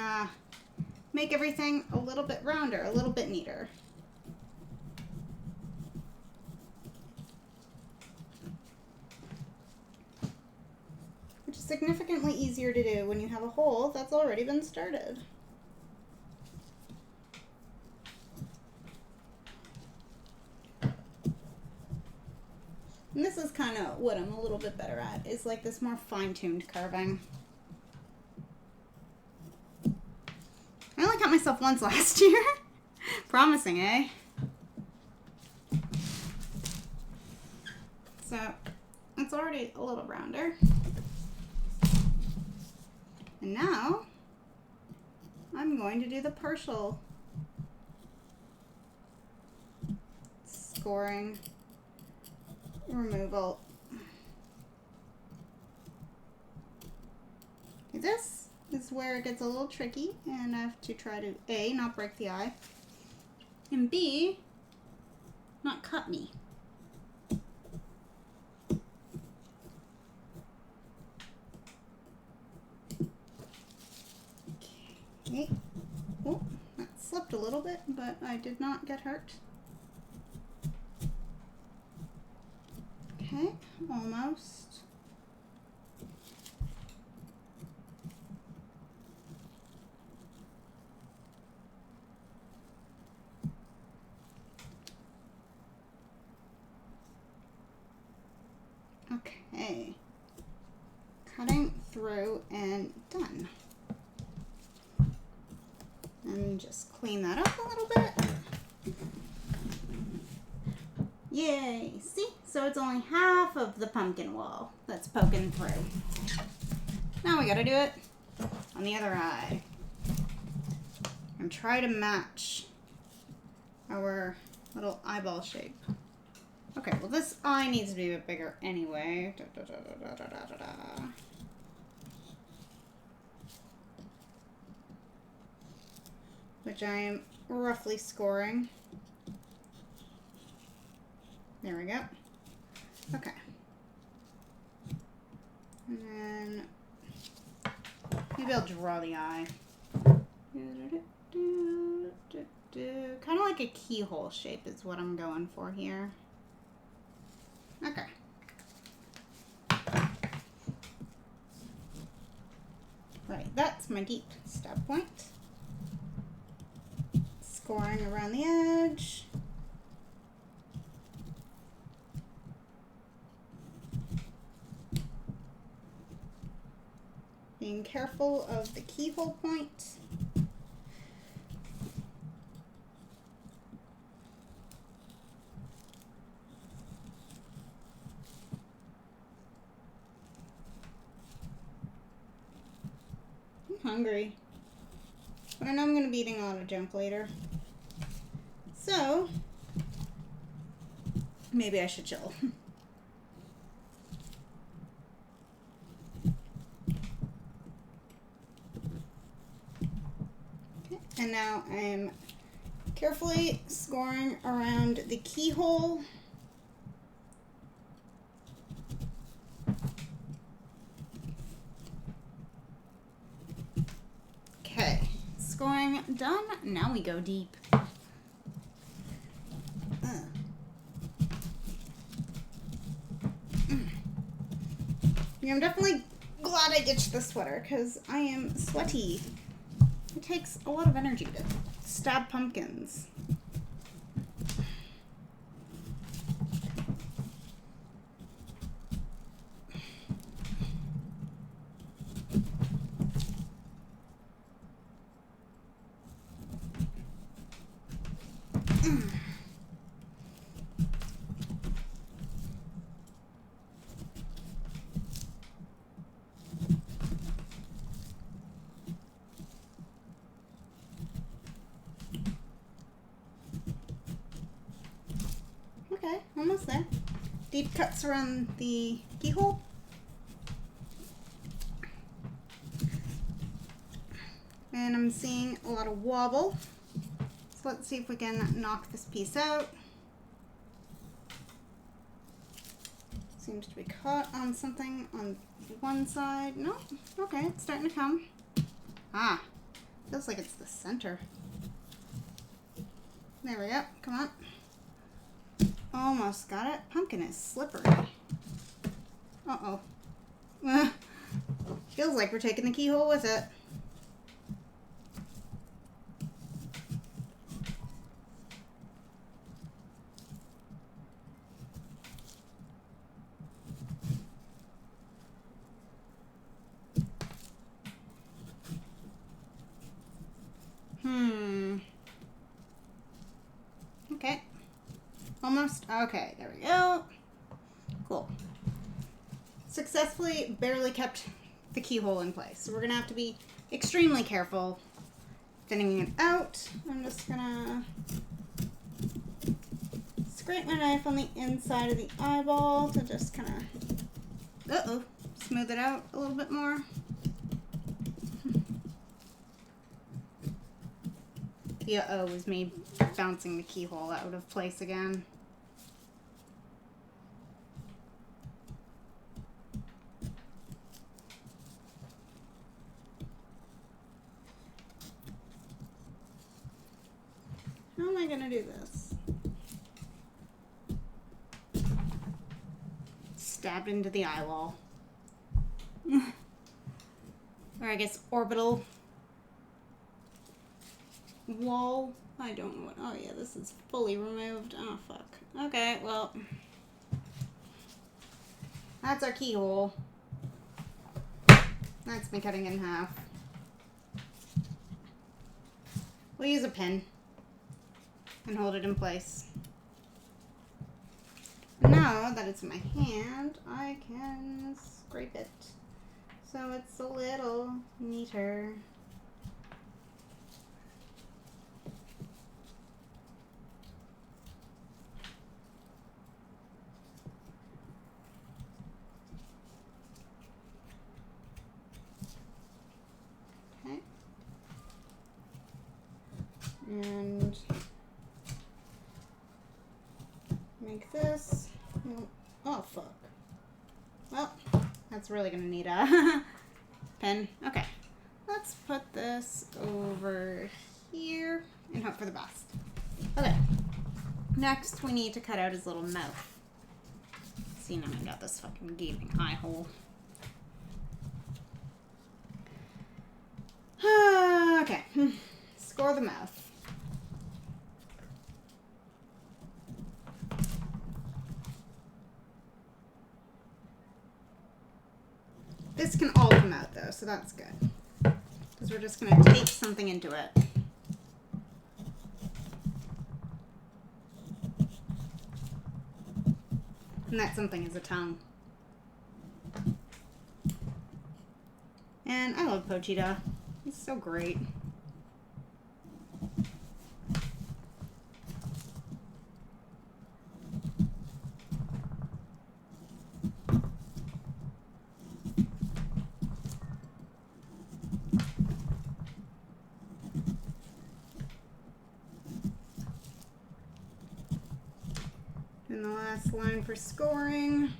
make everything a little bit rounder, a little bit neater. Which is significantly easier to do when you have a hole that's already been started. And this is kind of what I'm a little bit better at, is like this more fine-tuned carving. I only cut myself once last year. Promising, eh? So, it's already a little rounder. And now, I'm going to do the partial scoring removal. This is where it gets a little tricky, and I have to try to A, not break the eye, and B, not cut me. Okay. Oh, that slipped a little bit, but I did not get hurt. Okay, almost. Okay, cutting through and done. And just clean that up a little bit. Yay! See? So it's only half of the pumpkin wall that's poking through. Now we gotta do it on the other eye. And try to match our little eyeball shape. Okay, well this eye needs to be a bit bigger anyway. Which I am roughly scoring. There we go. Okay. And then maybe I'll draw the eye. Kind of like a keyhole shape is what I'm going for here. Okay. Right, that's my deep stab point. Scoring around the edge. Being careful of the keyhole point. I'm hungry, but I know I'm going to be eating a lot of junk later. So, maybe I should chill. Okay, and now I'm carefully scoring around the keyhole. Okay, scoring done. Now we go deep. Yeah, I'm definitely glad I ditched the sweater because I am sweaty. It takes a lot of energy to stab pumpkins. Okay, almost there. Deep cuts around the keyhole. And I'm seeing a lot of wobble. So let's see if we can knock this piece out. Seems to be caught on something on one side. No, okay, it's starting to come. Ah, feels like it's the center. There we go, come on. Almost got it. Pumpkin is slippery. Uh-oh. Feels like we're taking the keyhole with it. Okay. Almost. Okay, there we go. Cool. Successfully barely kept the keyhole in place. So we're going to have to be extremely careful thinning it out. I'm just going to scrape my knife on the inside of the eyeball to just kind of, smooth it out a little bit more. The was me bouncing the keyhole out of place again. I gonna do this? Stabbed into the eye wall. Or I guess orbital wall. I don't know what. Oh yeah, this is fully removed. Oh fuck. Okay, well. That's our keyhole. That's me cutting in half. We'll use a pin and hold it in place. Now that it's in my hand, I can scrape it so it's a little neater. Okay. And make this. Oh, fuck. Well, that's really gonna need a pen. Okay. Let's put this over here and hope for the best. Okay. Next, we need to cut out his little mouth. See, now I got this fucking gaping eye hole. Okay. Score the mouth. This can all come out though, so that's good. Because we're just going to tape something into it. And that something is a tongue. And I love Pochita. He's so great. And the last line for scoring.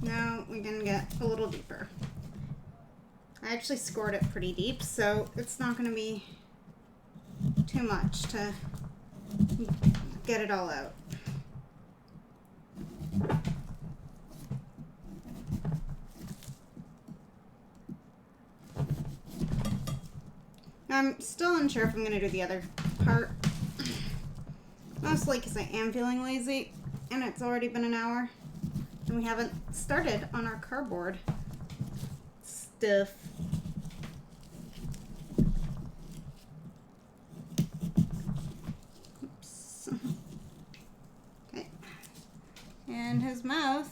Now we can get a little deeper. I actually scored it pretty deep, so it's not going to be too much to get it all out. I'm still unsure if I'm going to do the other part. Mostly because I am feeling lazy and it's already been an hour and we haven't started on our cardboard stuff. Oops. Okay. And his mouth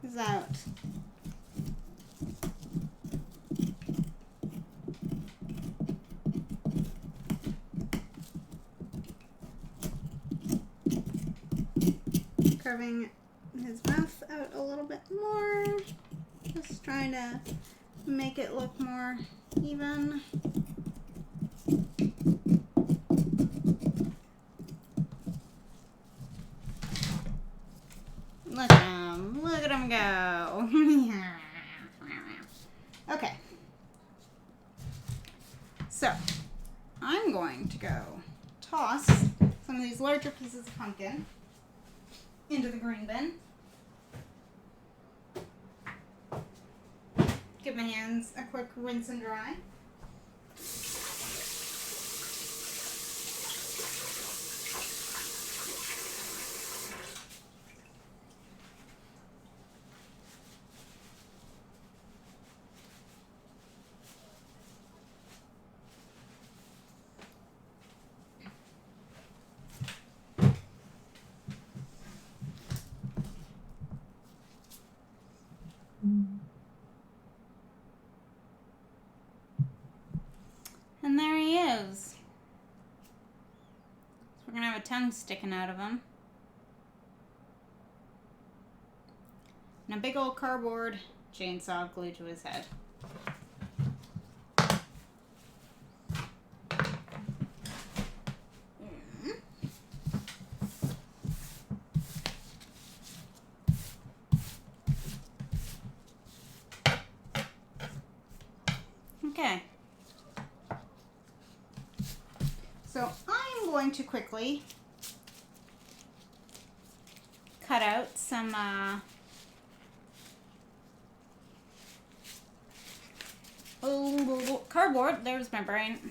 is out. Carving his mouth out a little bit more. Just trying to make it look more even. Look at him. Look at him go. Okay. So, I'm going to go toss some of these larger pieces of pumpkin into the green bin. Give my hands a quick rinse and dry. And there he is. So we're going to have a tongue sticking out of him. And a big old cardboard chainsaw glued to his head. Okay. going to quickly cut out some cardboard. There's my brain.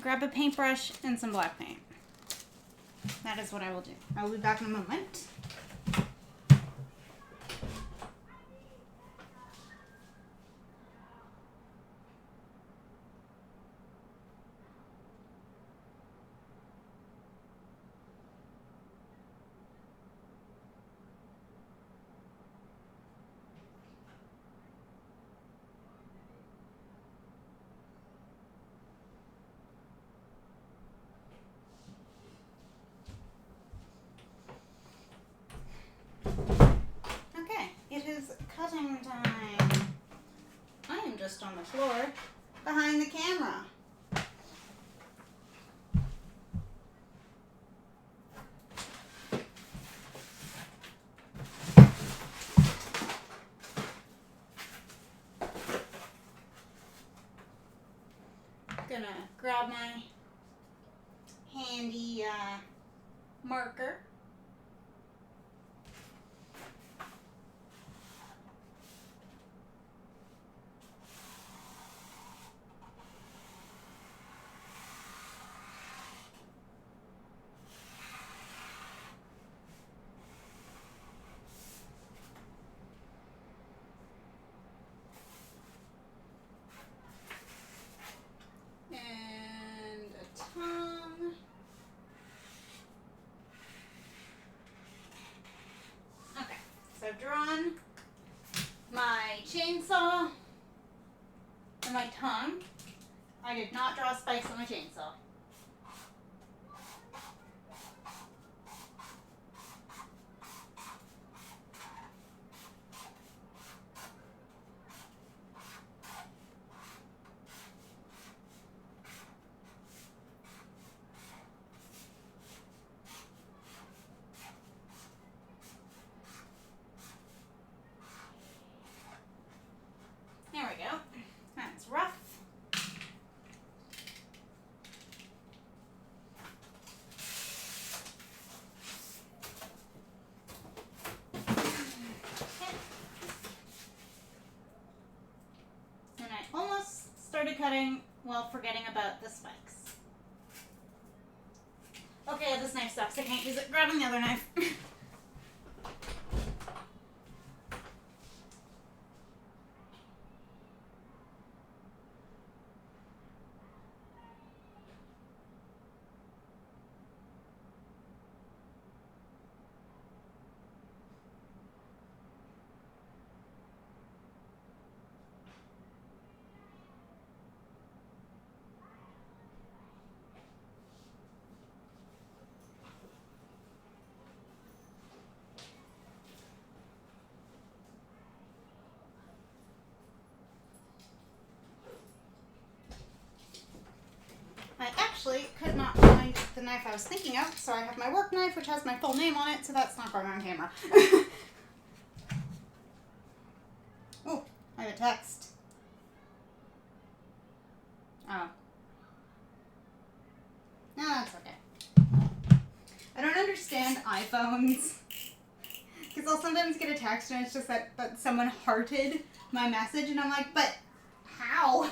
Grab a paintbrush and some black paint. That is what I will do. I will be back in a moment. Okay, it is cutting time. I am just on the floor behind the camera. Gonna grab my handy marker. And a tongue. Okay, so I've drawn my chainsaw and my tongue. I did not draw spikes on my chainsaw. There we go. That's rough. And I almost started cutting while forgetting about the spikes. Okay, this knife sucks. I can't use it. Grabbing the other knife. I actually could not find the knife I was thinking of, so I have my work knife, which has my full name on it, so that's not going on camera. Oh, I have a text. Oh. No, that's okay. I don't understand iPhones. Because I'll sometimes get a text and it's just that someone hearted my message, and I'm like, but how?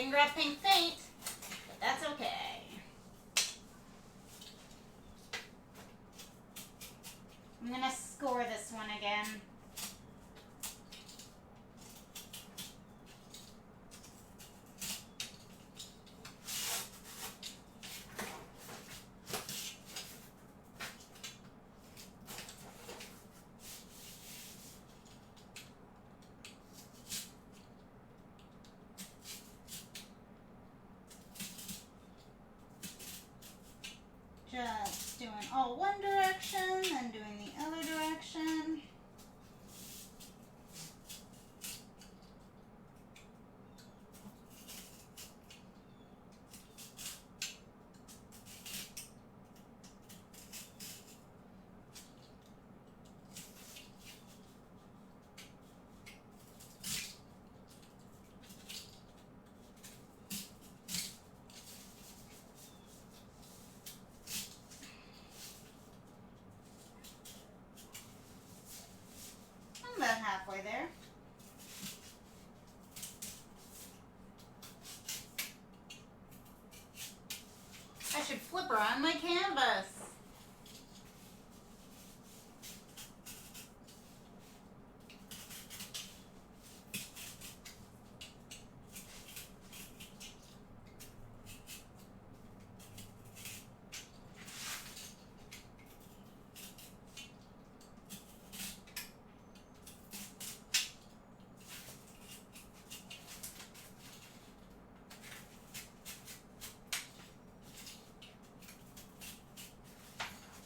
Grab pink paint, but that's okay. I'm gonna score this one again. on my canvas.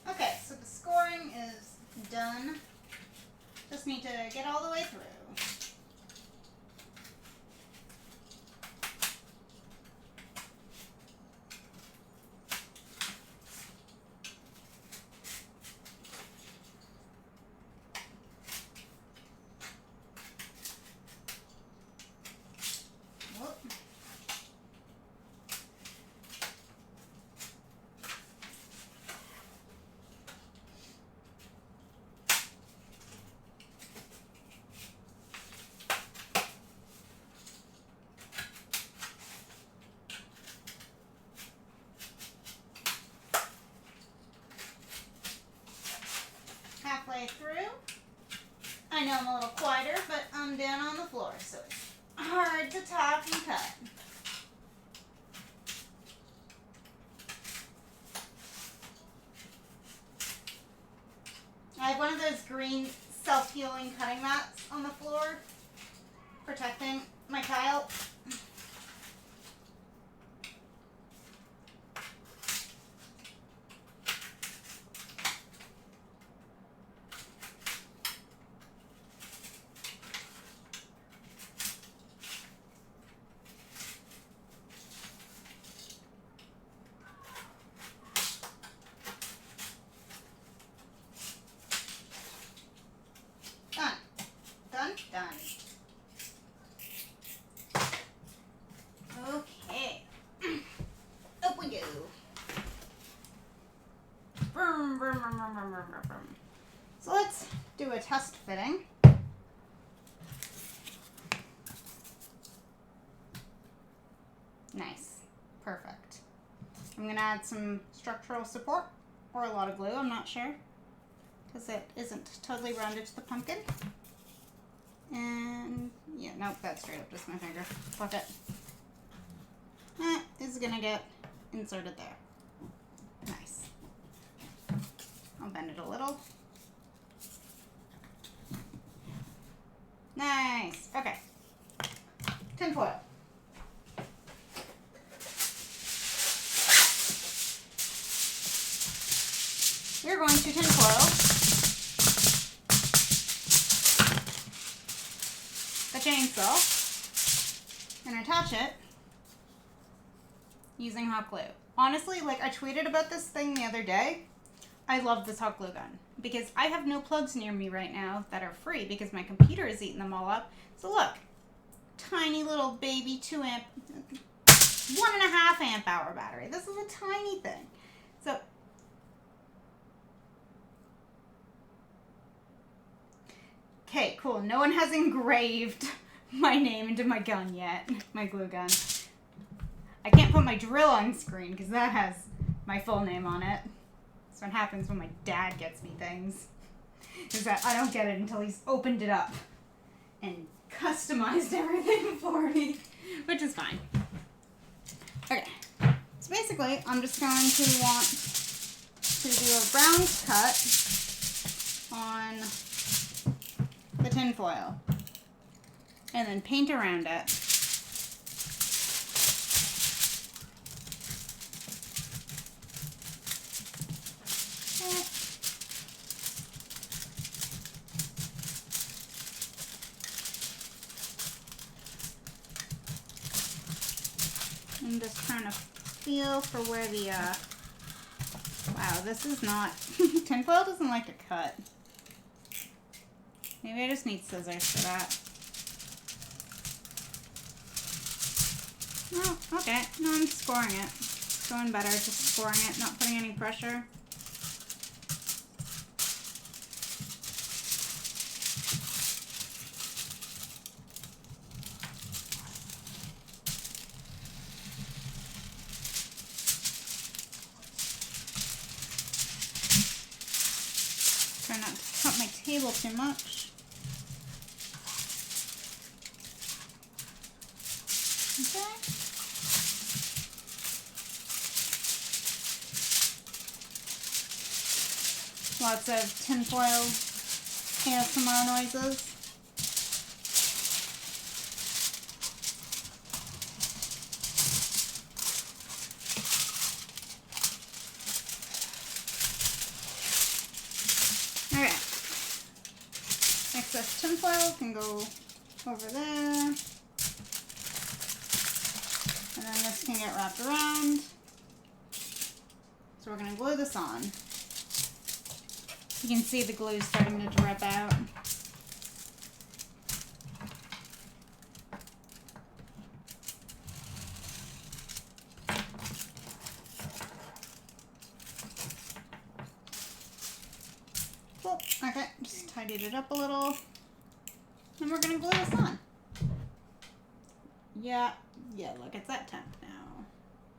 Okay, so the scoring is done. Just need to get all the way through. Whoop. Halfway through. I know I'm a little quieter, but I'm down on the floor, so it's hard to talk and cut. I have one of those green self-healing cutting mats on the floor, protecting my tile. Done. Okay. Up we go. Vroom, vroom, vroom, vroom, vroom, vroom, vroom. So let's do a test fitting. Nice. Perfect. I'm going to add some structural support or a lot of glue, I'm not sure, because it isn't totally rounded to the pumpkin. And yeah, nope, that's straight up just my finger. Fuck it. It's gonna get inserted there. Nice. I'll bend it a little. Nice. Okay. Tin foil. We're going to tin foil the chainsaw and attach it using hot glue. Honestly, like I tweeted about this thing the other day. I love this hot glue gun because I have no plugs near me right now that are free because my computer is eating them all up. So look, tiny little baby 2 amp, 1.5 amp hour battery. This is a tiny thing. So okay, cool. No one has engraved my name into my gun yet. My glue gun. I can't put my drill on screen because that has my full name on it. That's what happens when my dad gets me things. Is that I don't get it until he's opened it up and customized everything for me. Which is fine. Okay. So basically, I'm just going to want to do a round cut on the tin foil and then paint around it. I'm just trying to feel for where the wow, this is not tinfoil doesn't like to cut. Maybe I just need scissors for that. Oh, okay. No, I'm scoring it. It's going better, just scoring it, not putting any pressure. maybe a little too much. Okay. Lots of tinfoil ASMR noises. Alright. Excess tinfoil can go over there. And then this can get wrapped around. So we're going to glue this on. You can see the glue starting to drip out. Cool. Okay, just tidied it up a little. And we're going to glue this on. Yeah, look, it's that temp now.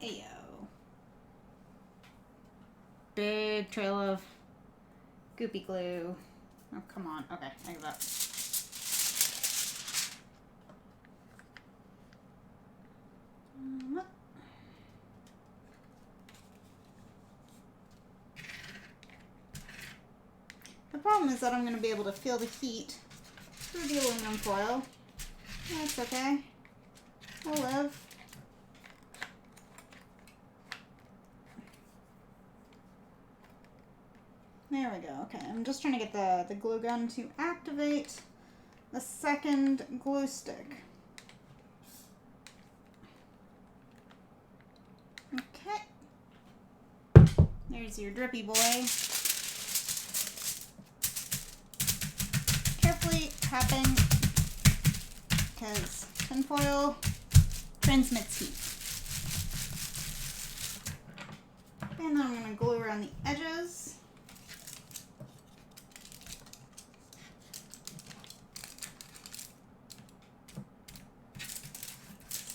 Ayo. Big trail of goopy glue. Oh, come on. Okay, I give up. The problem is that I'm going to be able to feel the heat through the aluminum foil. That's okay. I'll live. There we go. Okay, I'm just trying to get the glue gun to activate the second glue stick. Okay. There's your drippy boy. Carefully tapping because tinfoil transmits heat. And then I'm going to glue around the edges.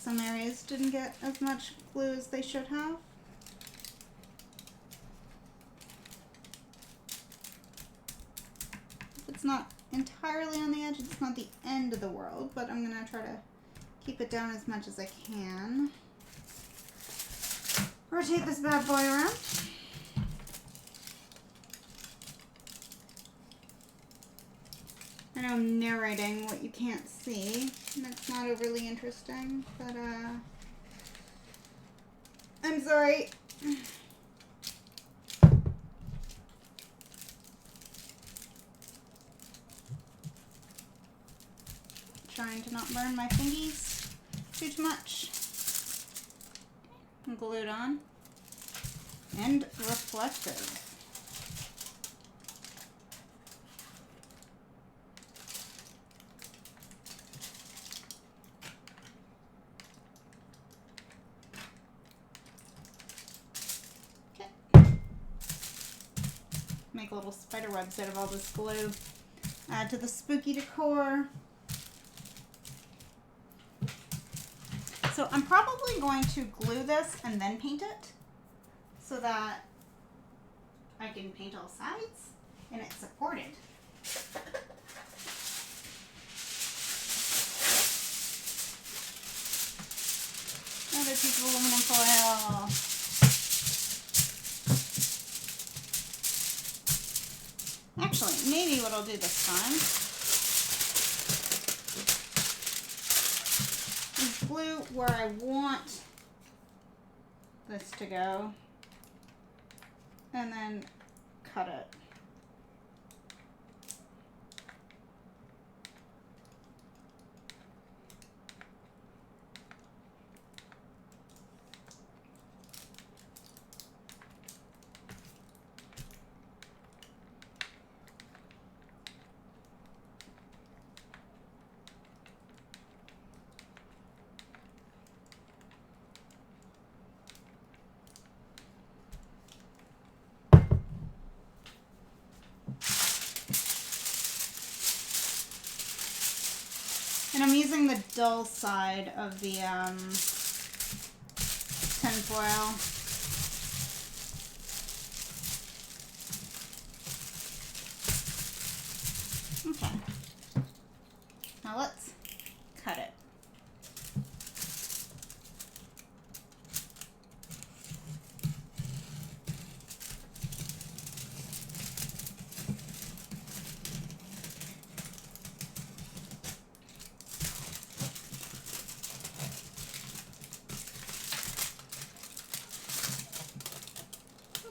Some areas didn't get as much glue as they should have. If it's not entirely on the edge, it's not the end of the world, but I'm going to try to keep it down as much as I can. Rotate this bad boy around. I know I'm narrating what you can't see, and it's not overly interesting, but I'm sorry. Trying to not burn my fingies too much. Glued on. And reflective. Make little spider webs out of all this glue. Add to the spooky decor. So I'm probably going to glue this and then paint it so that I can paint all sides and it's supported. Another piece of aluminum foil. Actually, maybe what I'll do this time is glue where I want this to go and then cut it. And I'm using the dull side of the tinfoil. Now let's cut it.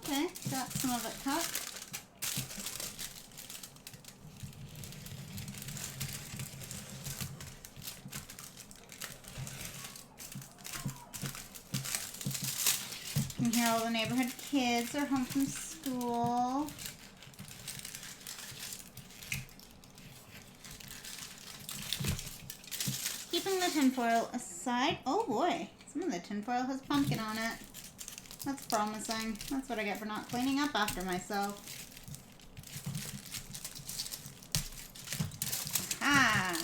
Okay, got some of it cut. You can hear all the neighborhood kids are home from school. Keeping the tinfoil aside. Oh boy, some of the tinfoil has pumpkin on it. That's promising. That's what I get for not cleaning up after myself. Ah.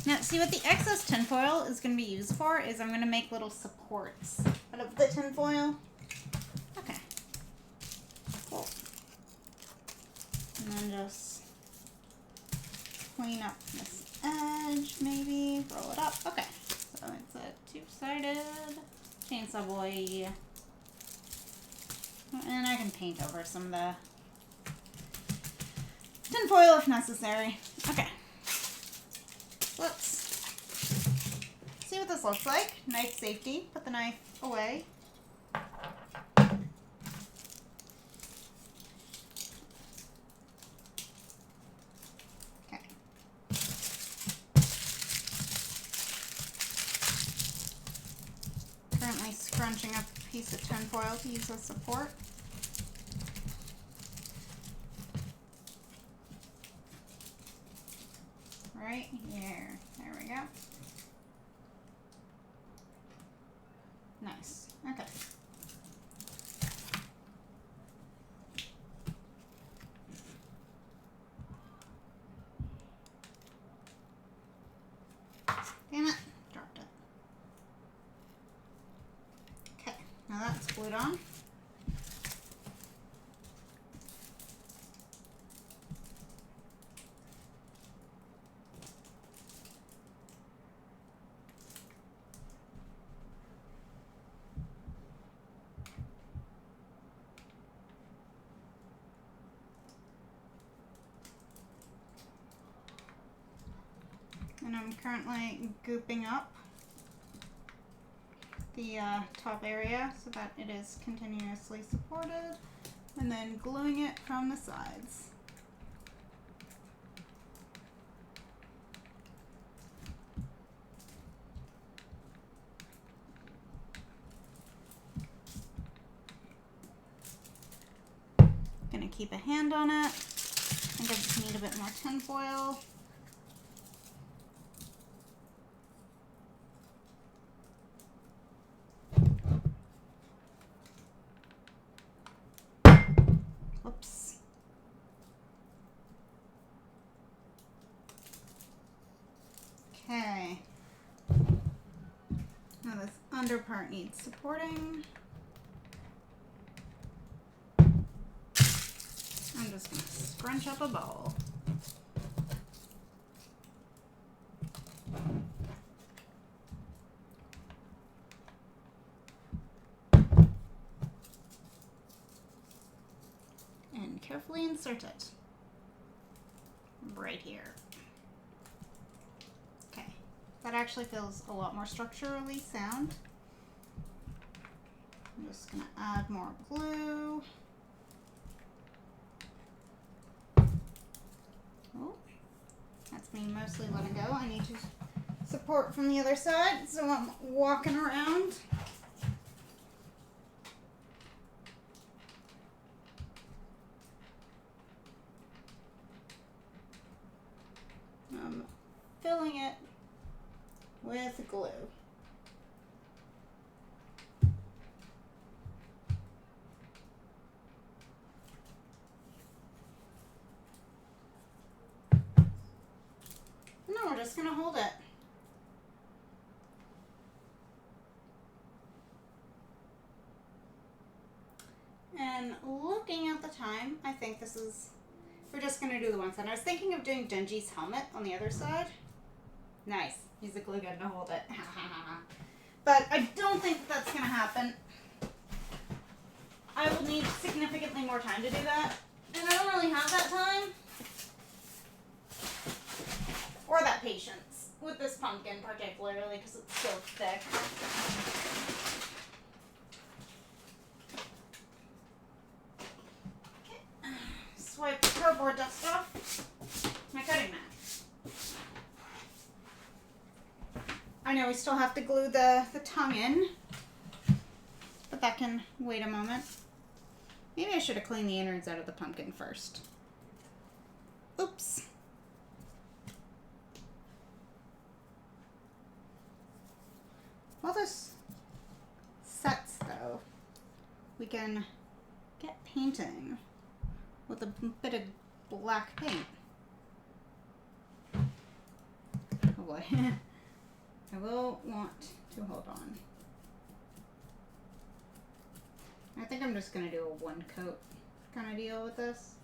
Now, see what the excess tinfoil is going to be used for is I'm going to make little supports out of the tinfoil. Okay. Cool. And then just clean up this edge, maybe. Roll it up. Okay. So it's a two-sided chainsaw boy. And I can paint over some of the tinfoil if necessary. Okay. Let's see what this looks like. Knife safety. Put the knife away. Okay. Currently scrunching up a piece of tinfoil to use as support. Right here. There we go. Nice. Okay. Damn it. Dropped it. Okay. Now that's glued on. And I'm currently gooping up the top area so that it is continuously supported, and then gluing it from the sides. Gonna keep a hand on it. I think I just need a bit more tinfoil. Whoops. Okay. Now this under part needs supporting. I'm just going to scrunch up a ball. And carefully insert it. Right here. Okay. That actually feels a lot more structurally sound. I'm just going to add more glue. Oh, that's me mostly letting go. I need to support from the other side, so I'm walking around. I'm filling it with glue. No, we're just going to hold it. And looking at the time, I think this is we're just gonna do the one side. I was thinking of doing Denji's helmet on the other side. Nice. Use the glue gun to hold it. But I don't think that's gonna happen. I will need significantly more time to do that. And I don't really have that time. Or that patience. With this pumpkin particularly, because it's so thick. Okay. Swipe the cardboard dust off my cutting mat. I know we still have to glue the tongue in, but that can wait a moment. Maybe I should have cleaned the innards out of the pumpkin first. Oops. While this sets, though, we can get painting with a bit of black paint. Oh boy. I will want to hold on. I think I'm just going to do a one coat kind of deal with this.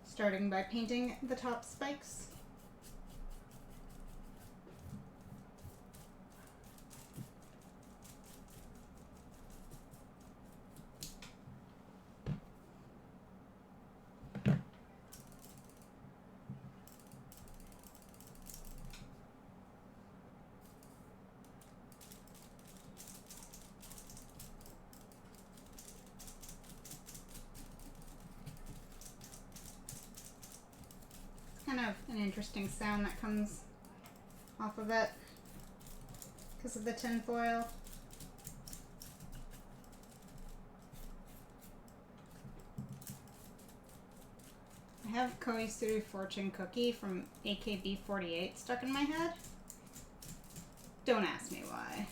Starting by painting the top spikes. Kind of an interesting sound that comes off of it because of the tin foil. I have Koizuru Fortune Cookie from AKB48 stuck in my head. Don't ask me why.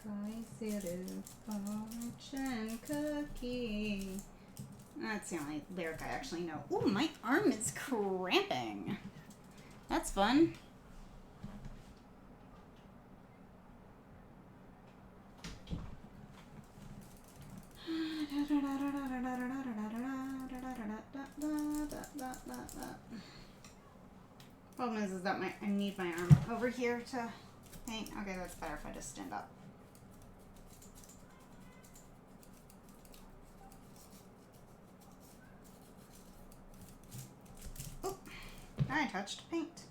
Koizuru Fortune Cookie. That's the only lyric I actually know. Ooh, my arm is cramping. That's fun. Problem is that I need my arm over here to paint. Okay, that's better if I just stand up. I touched paint.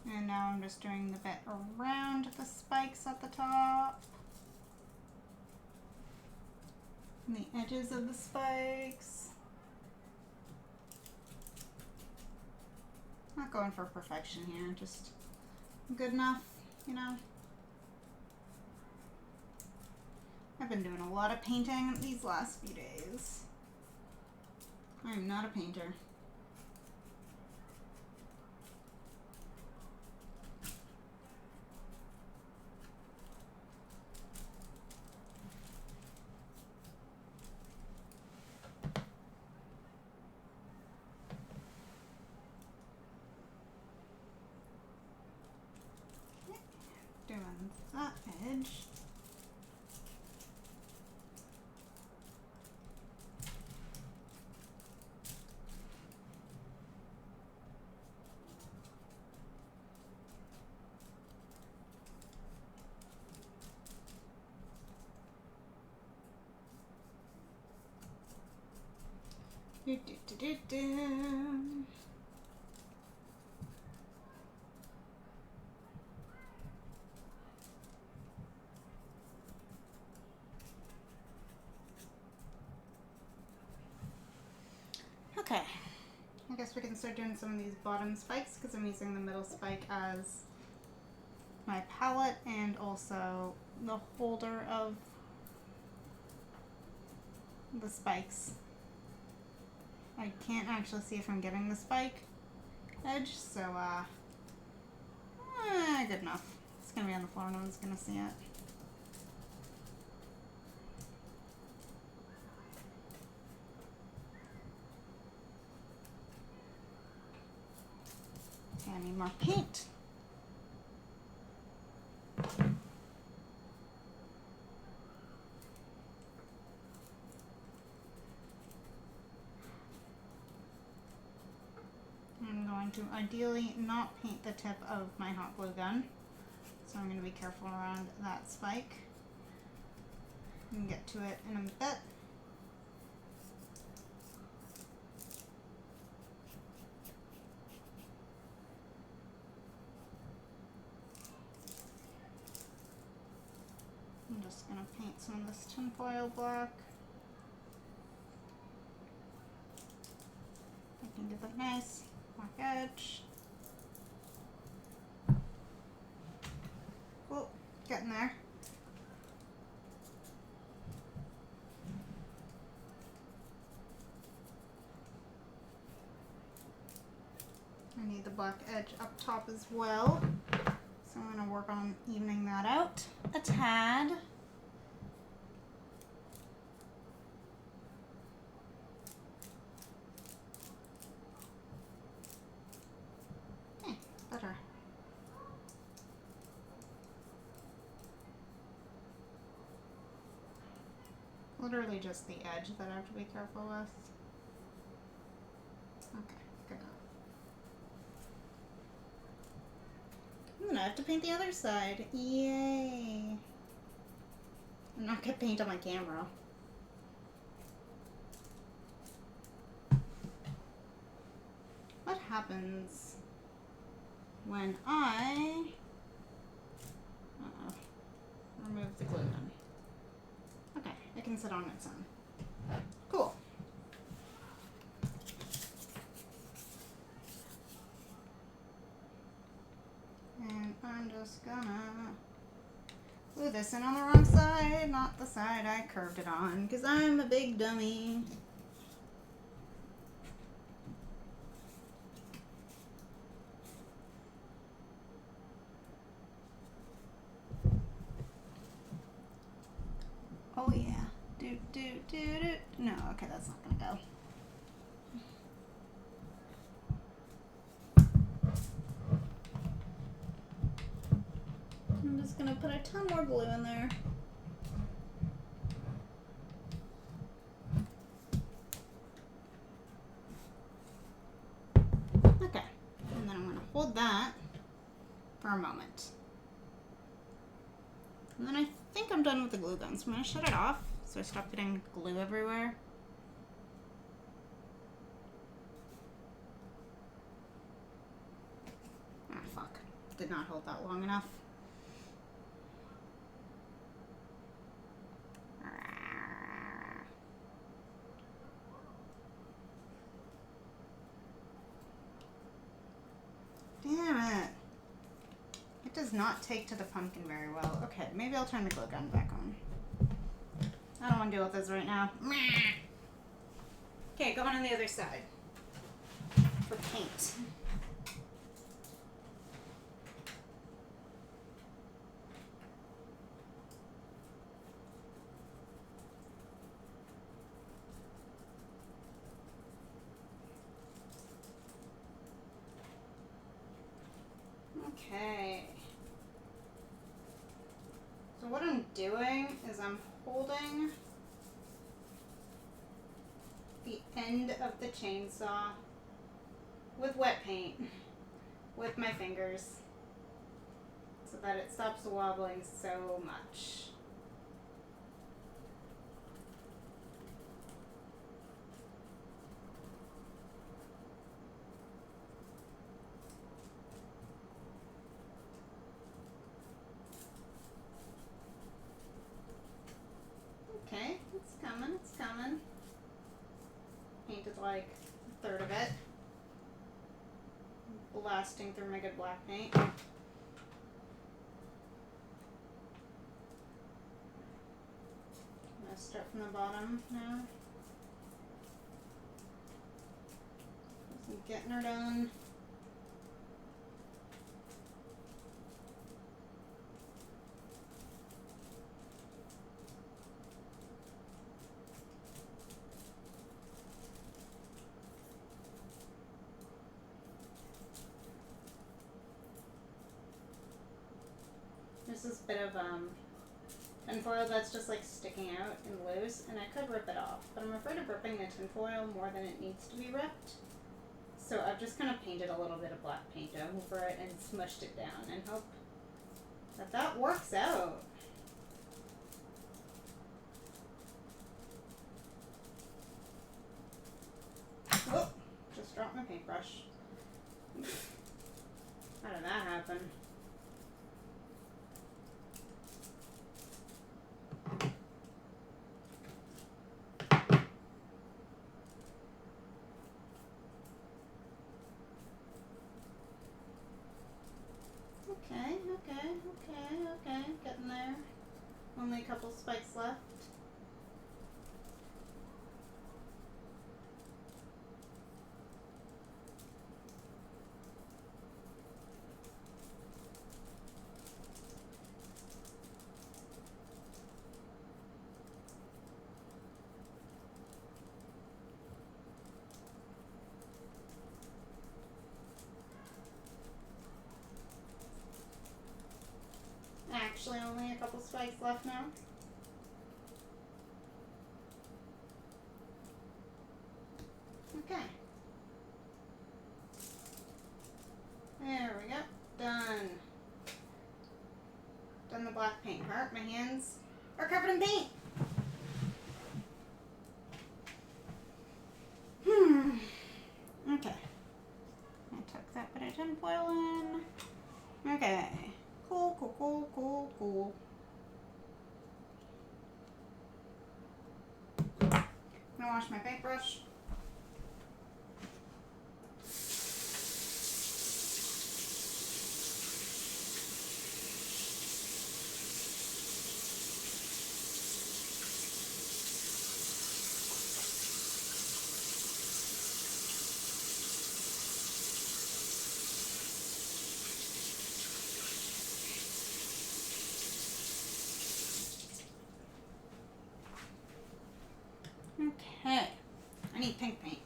And now I'm just doing the bit around the spikes at the top. And the edges of the spikes. Not going for perfection here, just good enough, you know. I've been doing a lot of painting these last few days. I am not a painter. Doing that edge. Do, do, do, do, do. Okay, I guess we can start doing some of these bottom spikes because I'm using the middle spike as my palette and also the holder of the spikes. I can't actually see if I'm getting the spike edge, so good enough. It's gonna be on the floor, no one's gonna see it. need more paint. I'm going to ideally not paint the tip of my hot glue gun, so I'm going to be careful around that spike. And get to it in a bit. I'm just going to paint some of this tinfoil black. I can give it a nice black edge. Cool, getting there. I need the black edge up top as well. So I'm going to work on evening that out a tad. Better. Literally just the edge that I have to be careful with. Okay, good. And I have to paint the other side. Yay! I'm not gonna paint on my camera. What happens when I remove the glue gun? Okay, it can sit on its own. Cool. And I'm just gonna glue this in on the wrong side, not the side I curved it on, because I'm a big dummy. Oh yeah. Do. No, okay, that's not gonna go. I'm just gonna put a ton more glue in there. Okay, and then I'm gonna hold that for a moment. And then I think I'm done with the glue gun, so I'm gonna shut it off so I stop getting glue everywhere. Ah, fuck. Did not hold that long enough. Damn it. It does not take to the pumpkin very well. Okay, maybe I'll turn the glue gun back on. I don't want to deal with this right now. Okay, going on the other side for paint. Okay. So what I'm doing is I'm holding the end of the chainsaw with wet paint with my fingers so that it stops wobbling so much. Okay, it's coming, it's coming. Painted like a third of it. Blasting through my good black paint. I'm gonna start from the bottom now. Just getting her done. just this bit of tinfoil that's just like sticking out and loose, and I could rip it off, but I'm afraid of ripping the tinfoil more than it needs to be ripped. So I've just kind of painted a little bit of black paint over it and smushed it down and hope that that works out. Oh, just dropped my paintbrush. How did that happen? Okay, getting there. Only a couple spikes left. Actually, only a couple spikes left now. Okay. There we go. Done. Done the black paint part. My hands are covered in paint. Okay. I took that bit of tinfoil in. Okay. Cool. I'm gonna wash my paintbrush. Okay, I need pink paint.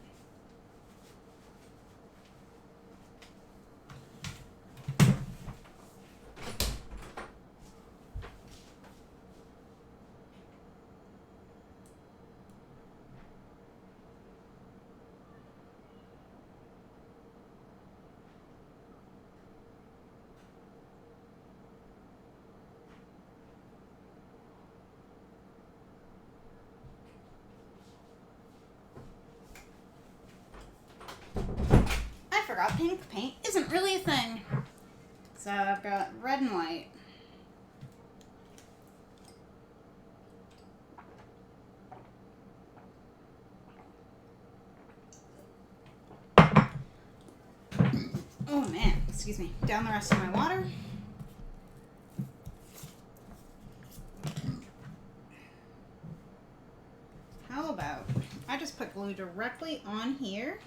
I forgot pink paint isn't really a thing. So I've got red and white. Oh man, excuse me. Down the rest of my water. How about I just put glue directly on here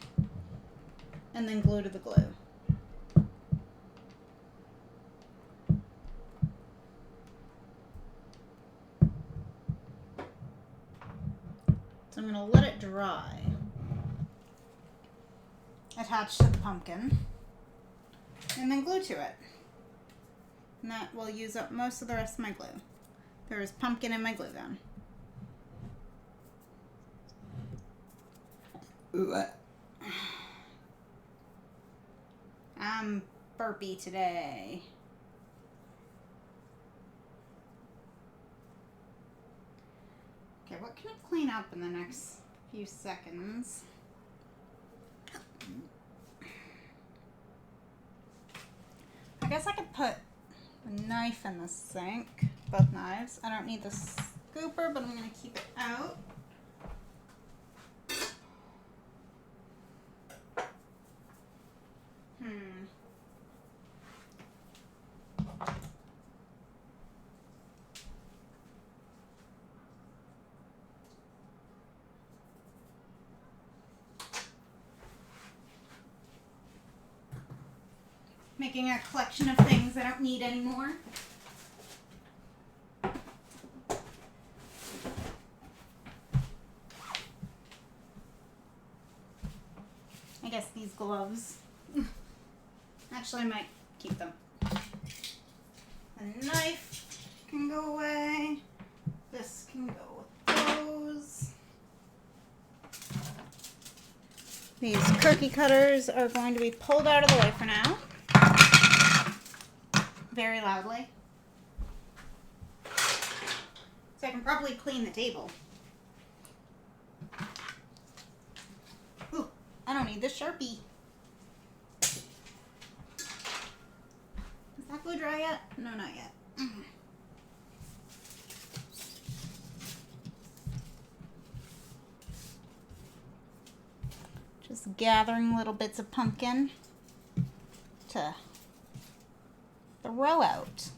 and then glue to the glue. So I'm going to let it dry. Attach to the pumpkin. And then glue to it. And that will use up most of the rest of my glue. There is pumpkin in my glue gun. Ooh. I'm burpy today. Okay, what can I clean up in the next few seconds? I guess I could put a knife in the sink, both knives. I don't need the scooper, but I'm going to keep it out. Making a collection of things I don't need anymore. I guess these gloves. Actually, I might keep them. A knife. can go away. This can go with those. These cookie cutters are going to be pulled out of the way for now. Very loudly. So I can probably clean the table. Ooh, I don't need this Sharpie. Is that glue dry yet? No, not yet. Just gathering little bits of pumpkin to throw out.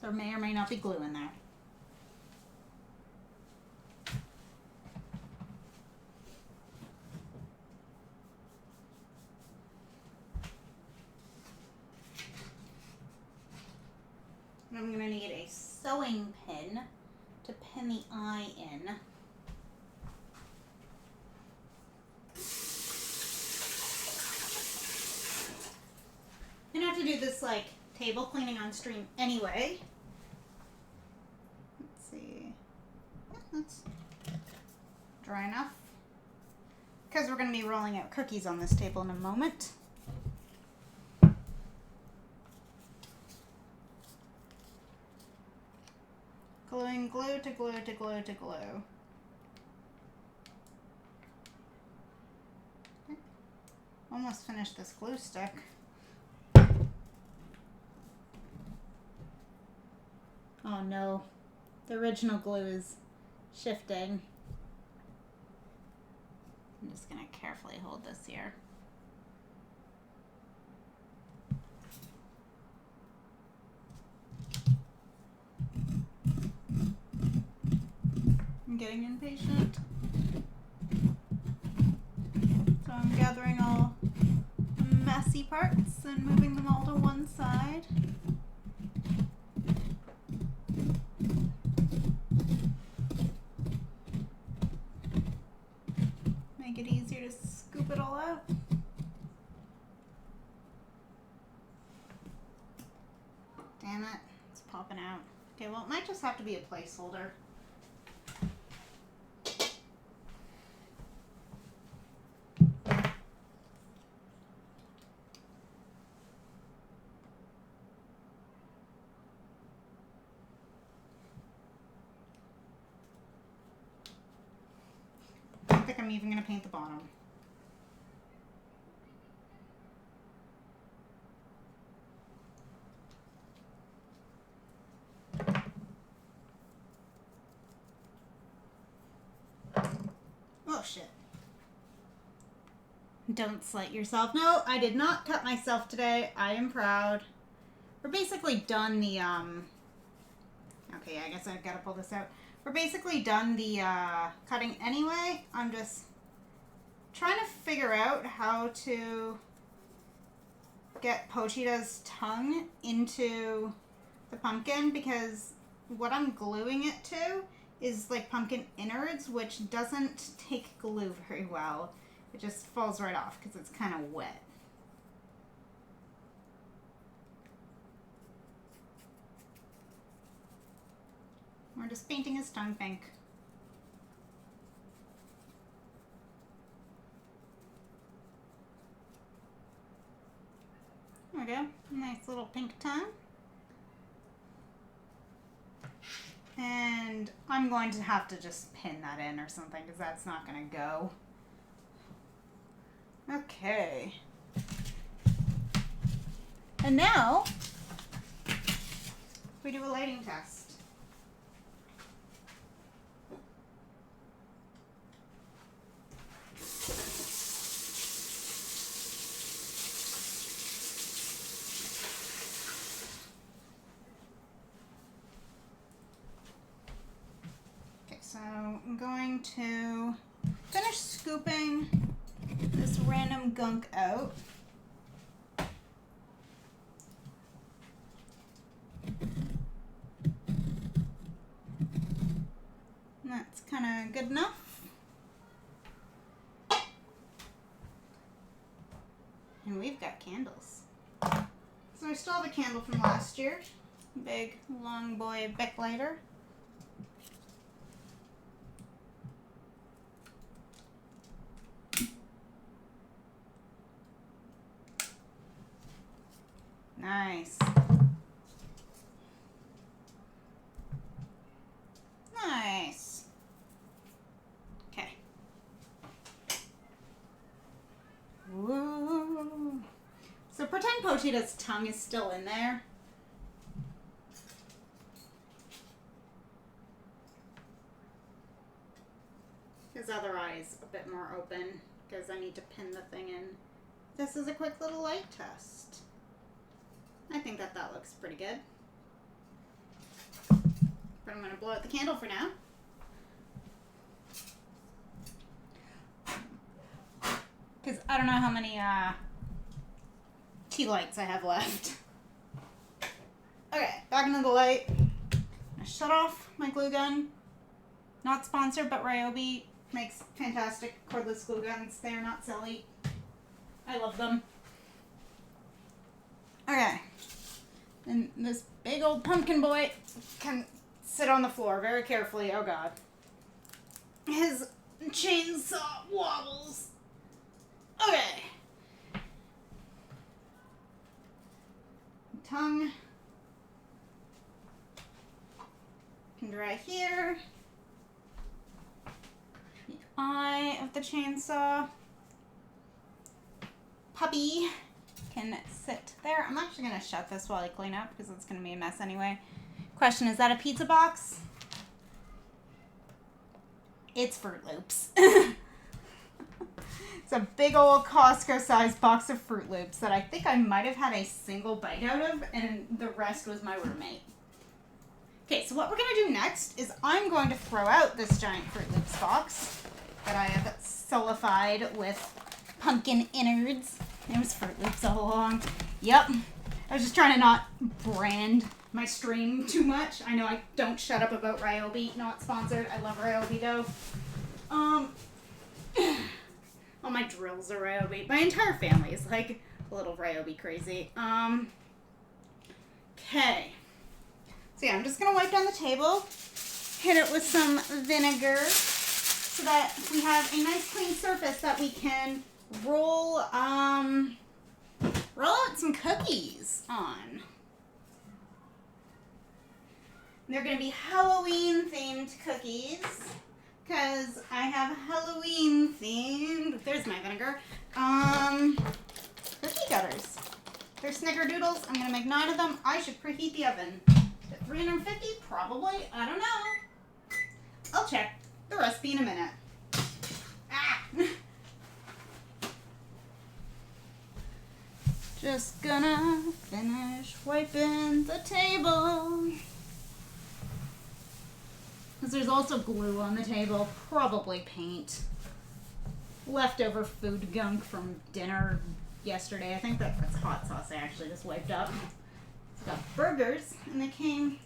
There may or may not be glue in there. I'm going to need a sewing pin to pin the eye in. I'm going to have to do this like table cleaning on stream anyway. Let's see. That's dry enough. Because we're going to be rolling out cookies on this table in a moment. Gluing glue to glue to glue to glue. Almost finished this glue stick. Oh no, the original glue is shifting. I'm just going to carefully hold this here. I'm getting impatient. So I'm gathering all the messy parts and moving them all to one side. Make it easier to scoop it all out. Damn it, it's popping out. Okay, well it might just have to be a placeholder. I don't think I'm even going to paint the bottom. Oh shit. Don't slight yourself. No, I did not cut myself today. I am proud. We're basically done the, okay, I guess I've got to pull this out. We're basically done the cutting anyway. I'm just trying to figure out how to get Pochita's tongue into the pumpkin because what I'm gluing it to is like pumpkin innards, which doesn't take glue very well. It just falls right off because it's kind of wet. We're just painting his tongue pink. There we go. Nice little pink tongue. And I'm going to have to just pin that in or something because that's not going to go. Okay. And now we do a lighting test. So I'm going to finish scooping this random gunk out. And that's kind of good enough. And we've got candles. So I still have a candle from last year. Big, long boy Bic lighter. Nice. Nice. Okay. Woo. So pretend Pochita's tongue is still in there. His other eye's a bit more open because I need to pin the thing in. This is a quick little light test. I think that looks pretty good. But I'm going to blow out the candle for now. Because I don't know how many tea lights I have left. Okay, back into the light. I shut off my glue gun. Not sponsored, but Ryobi makes fantastic cordless glue guns. They are not silly. I love them. Okay. And this big old pumpkin boy can sit on the floor very carefully. Oh god. His chainsaw wobbles. Okay. Tongue can dry here. The eye of the chainsaw. Puppy can sit there. I'm actually going to shut this while I clean up because it's going to be a mess anyway. Question, is that a pizza box? It's Fruit Loops. It's a big old Costco-sized box of Fruit Loops that I think I might have had a single bite out of, and the rest was my roommate. Okay, so what we're going to do next is I'm going to throw out this giant Fruit Loops box that I have solidified with pumpkin innards. It was Fruit Loops all along. Yep. I was just trying to not brand my stream too much. I know I don't shut up about Ryobi. Not sponsored. I love Ryobi though. All my drills are Ryobi. My entire family is like a little Ryobi crazy. Okay. So yeah, I'm just going to wipe down the table. Hit it with some vinegar so that we have a nice clean surface that we can roll out some cookies on. They're going to be Halloween themed cookies because I have Halloween themed, there's my vinegar, cookie cutters. They're snickerdoodles. I'm going to make 9 of them. I should preheat the oven to 350, probably. I don't know. I'll check the recipe in a minute. Ah! Just gonna finish wiping the table. Because there's also glue on the table, probably paint. Leftover food gunk from dinner yesterday. I think that's hot sauce I actually just wiped up. It's got burgers, and they came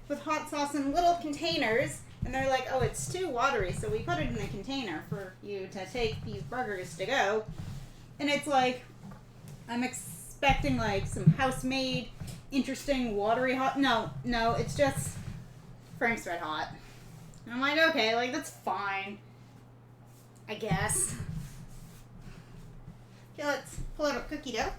with hot sauce in little containers. And they're like, oh, it's too watery, so we put it in a container for you to take these burgers to go. And it's like, I'm expecting like some house-made, interesting, watery hot. No, it's just Frank's Red Hot. And I'm like, okay, like that's fine, I guess. Okay, let's pull out our cookie dough.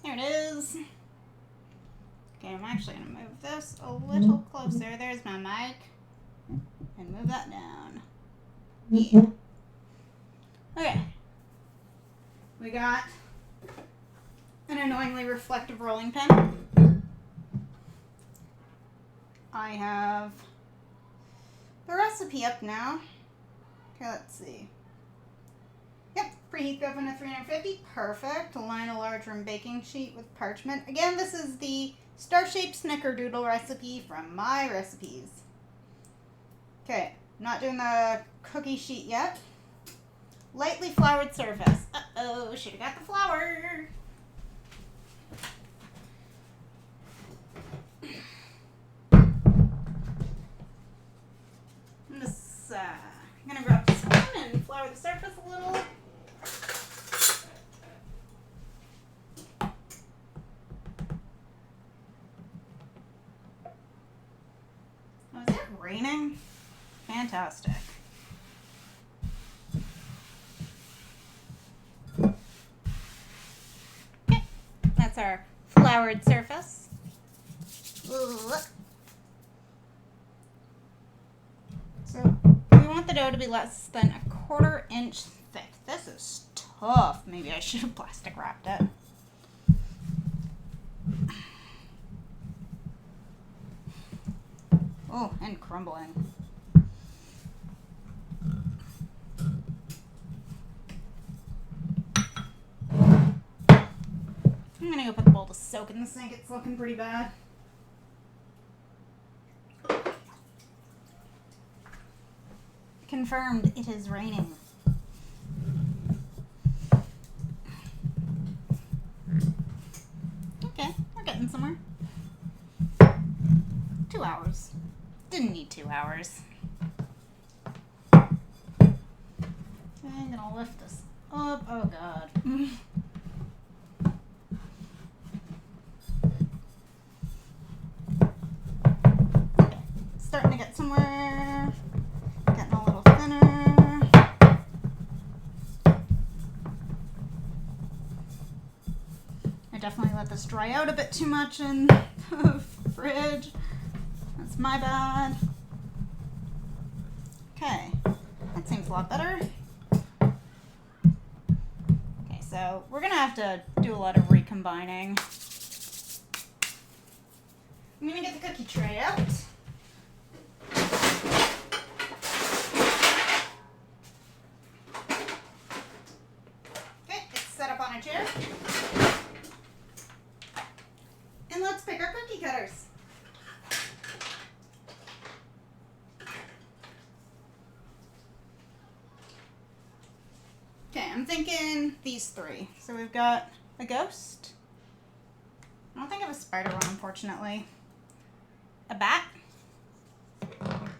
There it is. Okay, I'm actually going to move this a little closer. There's my mic. And move that down. Yeah. Okay. We got an annoyingly reflective rolling pin. I have the recipe up now. Okay, let's see. Yep, preheat the oven to 350. Perfect. Line a large room baking sheet with parchment. Again, this is the star-shaped snickerdoodle recipe from My Recipes. Okay, not doing the cookie sheet yet. Lightly floured surface. Uh-oh, should have got the flour. raining? Fantastic. Okay, that's our floured surface. Ugh. So we want the dough to be less than 1/4 inch thick. This is tough. Maybe I should have plastic wrapped it. Oh, and crumbling. I'm gonna go put the bowl to soak in the sink. It's looking pretty bad. Confirmed, it is raining. Okay, we're getting somewhere. 2 hours. Didn't need 2 hours. I'm gonna lift this up. Oh god. Okay, starting to get somewhere. Getting a little thinner. I definitely let this dry out a bit too much in the fridge. That's my bad. Okay, that seems a lot better. Okay, so we're gonna have to do a lot of recombining. I'm gonna get the cookie tray out. Okay, it's set up on a chair. And let's pick our cookie cutters. Okay, I'm thinking these 3. So we've got a ghost. I don't think I have a spider one, unfortunately. A bat.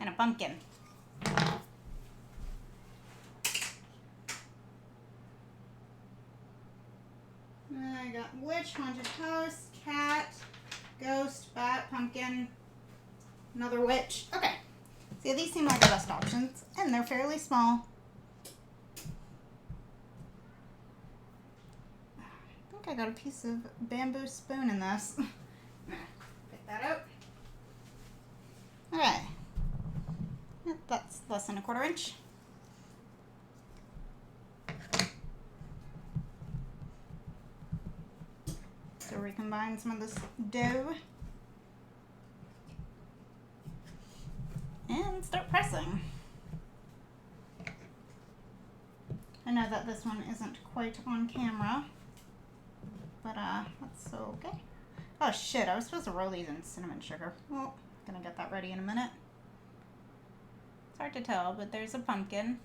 And a pumpkin. I got witch, haunted house, cat, ghost, bat, pumpkin, another witch. Okay. See, these seem like the best options, and they're fairly small. I think I got a piece of bamboo spoon in this. Pick that out. Okay. Yep, that's less than 1/4 inch. So recombine some of this dough. And start pressing. I know that this one isn't quite on camera, but that's okay. Oh shit, I was supposed to roll these in cinnamon sugar. Well, gonna get that ready in a minute. It's hard to tell, but there's a pumpkin.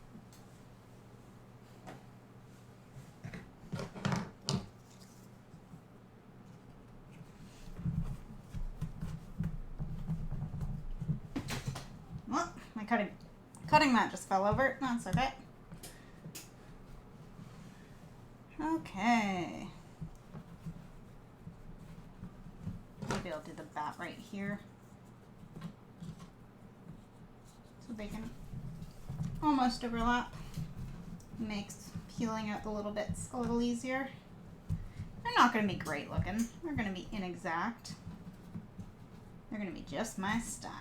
Well, my cutting mat just fell over. That's okay. Okay. Maybe I'll do the bat right here. So they can almost overlap. Makes peeling out the little bits a little easier. They're not going to be great looking. They're going to be inexact. They're going to be just my style.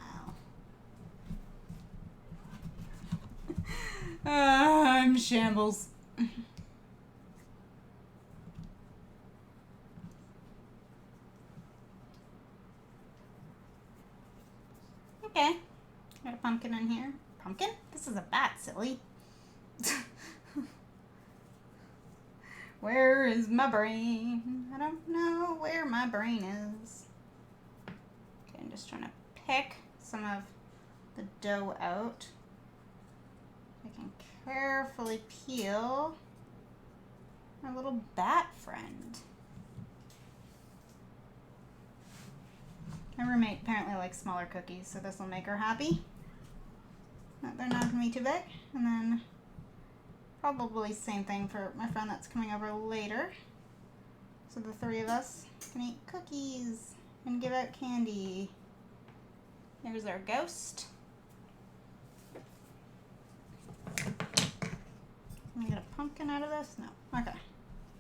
I'm shambles. Okay. Got a pumpkin in here. Pumpkin? This is a bat, silly. Where is my brain? I don't know where my brain is. Okay, I'm just trying to pick some of the dough out. I can carefully peel my little bat friend. My roommate apparently likes smaller cookies, so this will make her happy. They're not going to be too big. And then probably same thing for my friend that's coming over later. So the 3 of us can eat cookies and give out candy. Here's our ghost. Can we get a pumpkin out of this? No. Okay.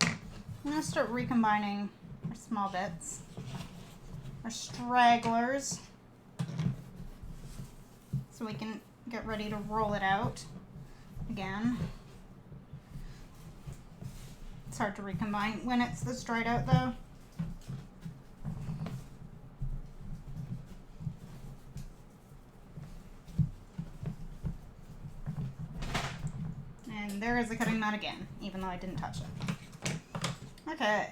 I'm gonna start recombining our small bits. Our stragglers. So we can get ready to roll it out again. It's hard to recombine when it's this dried out though. And there is the cutting mat again, even though I didn't touch it. Okay.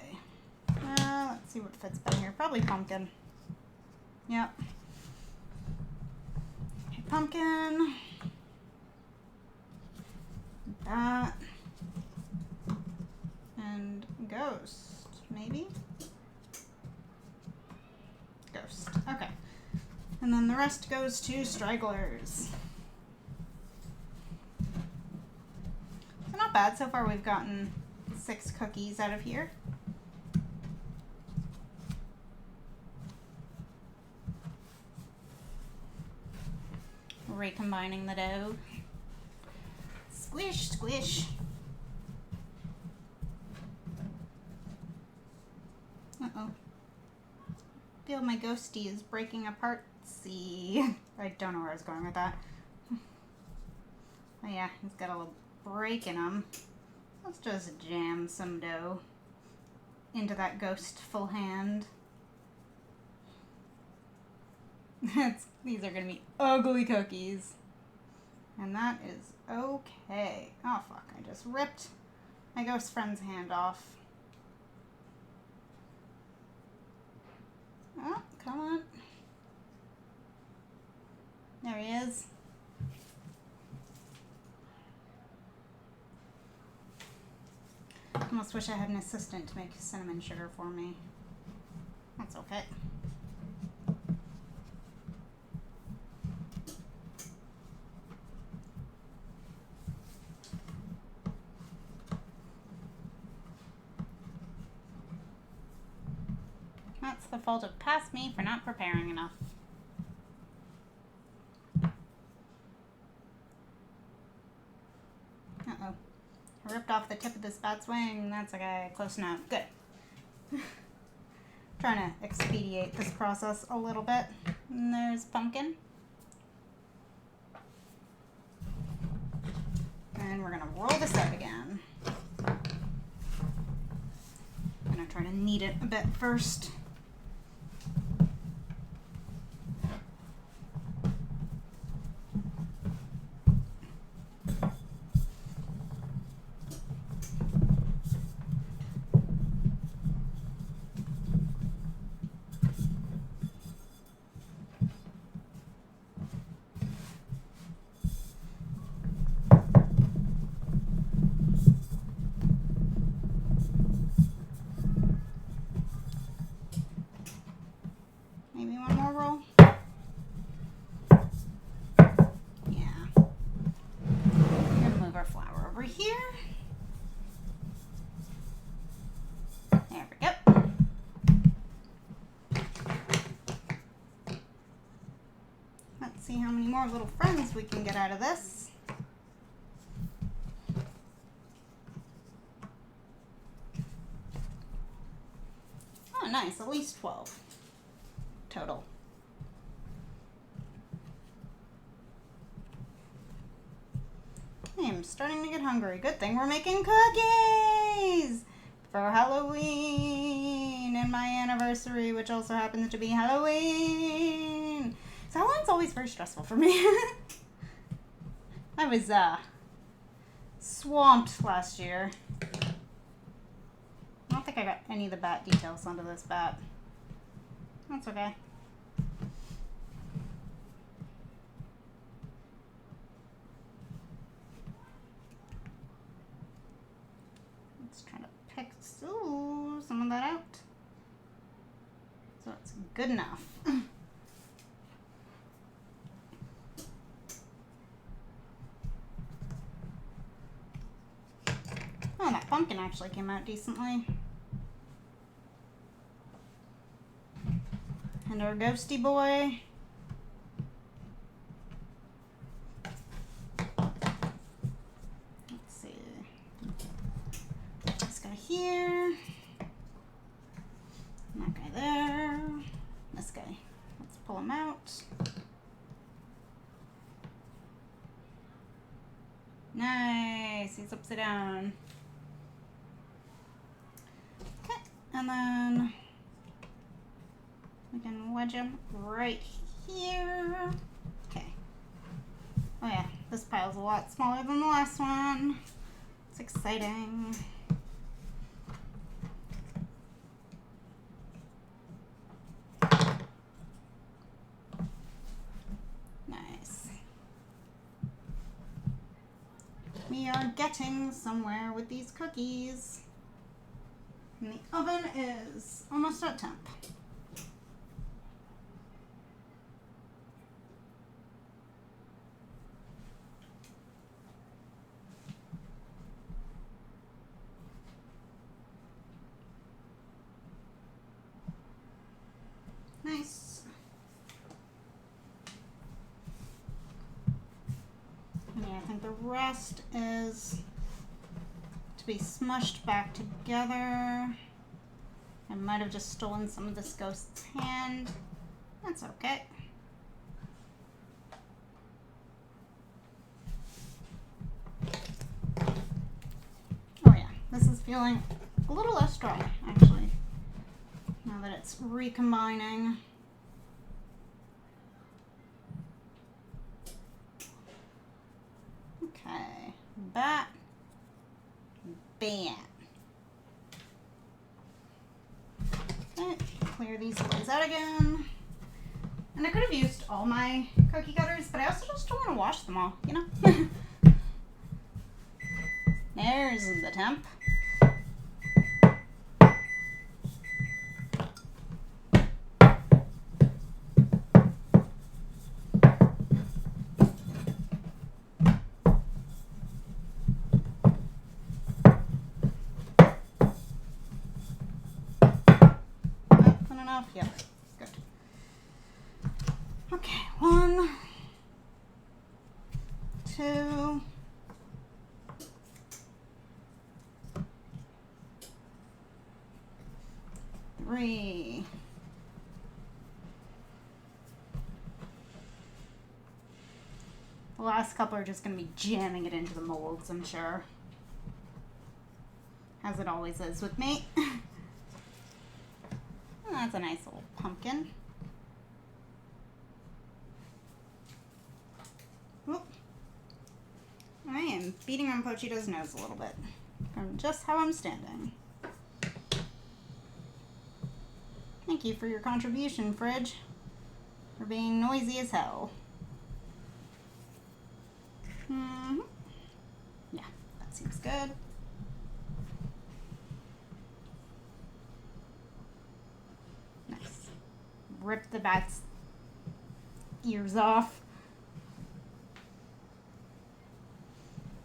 Let's see what fits better here. Probably pumpkin. Yep. Okay, pumpkin. That. And ghost, maybe? Ghost. Okay. And then the rest goes to stragglers. So not bad. So far we've gotten 6 cookies out of here. Recombining the dough. Squish, squish. Uh-oh. Feel my ghosty is breaking apart. See. I don't know where I was going with that. Oh yeah, he's got a little break in him. Let's just jam some dough into that ghostful hand. These are gonna be ugly cookies. And that is okay. Oh fuck, I just ripped my ghost friend's hand off. Oh, come on. There he is. I almost wish I had an assistant to make cinnamon sugar for me. That's okay. That's the fault of past me for not preparing enough. Uh-oh. I ripped off the tip of this bat's wing. That's okay. Close enough. Good. Trying to expedite this process a little bit. And there's pumpkin. And we're going to roll this out again. I'm going to try to knead it a bit first. Maybe one more roll. Yeah. I'm gonna move our flour over here. There we go. Let's see how many more little friends we can get out of this. Oh, nice. At least 12 total. I'm starting to get hungry. Good thing we're making cookies for Halloween and my anniversary, which also happens to be Halloween. So Halloween's always very stressful for me. I was swamped last year. I don't think I got any of the bat details onto this bat. That's okay. Let's try to pick some of that out. So it's good enough. Oh, that pumpkin actually came out decently. And our ghosty boy. Let's see. here. That guy there. This guy. Let's pull him out. Nice. He's upside down. Okay. And then we can wedge him right here. Okay. Oh yeah, this pile's a lot smaller than the last one. It's exciting. Nice. We are getting somewhere with these cookies. And the oven is almost at temp. Nice. And yeah, I think the rest is to be smushed back together. I might have just stolen some of this ghost's hand. That's okay. Oh yeah, this is feeling a little less dry, actually. Now that it's recombining. Okay, bat, bam. Okay, clear these boys out again. And I could have used all my cookie cutters, but I also just don't want to wash them all, you know? There's the temp. Yep, good. Okay, 1, 2, 3. The last couple are just going to be jamming it into the molds, I'm sure. As it always is with me. That's a nice little pumpkin. Oop. I am beating on Pochito's nose a little bit from just how I'm standing. Thank you for your contribution, Fridge, for being noisy as hell. Yeah, that seems good. Rip the bat's ears off.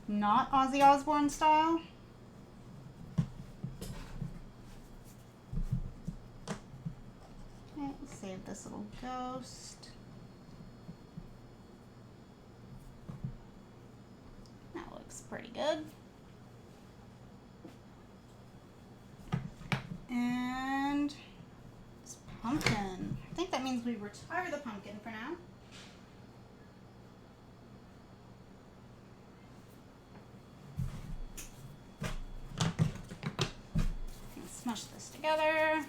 Not Ozzy Osbourne style. Okay, save this little ghost. That looks pretty good. And this pumpkin. I think that means we retire the pumpkin for now. And smush this together.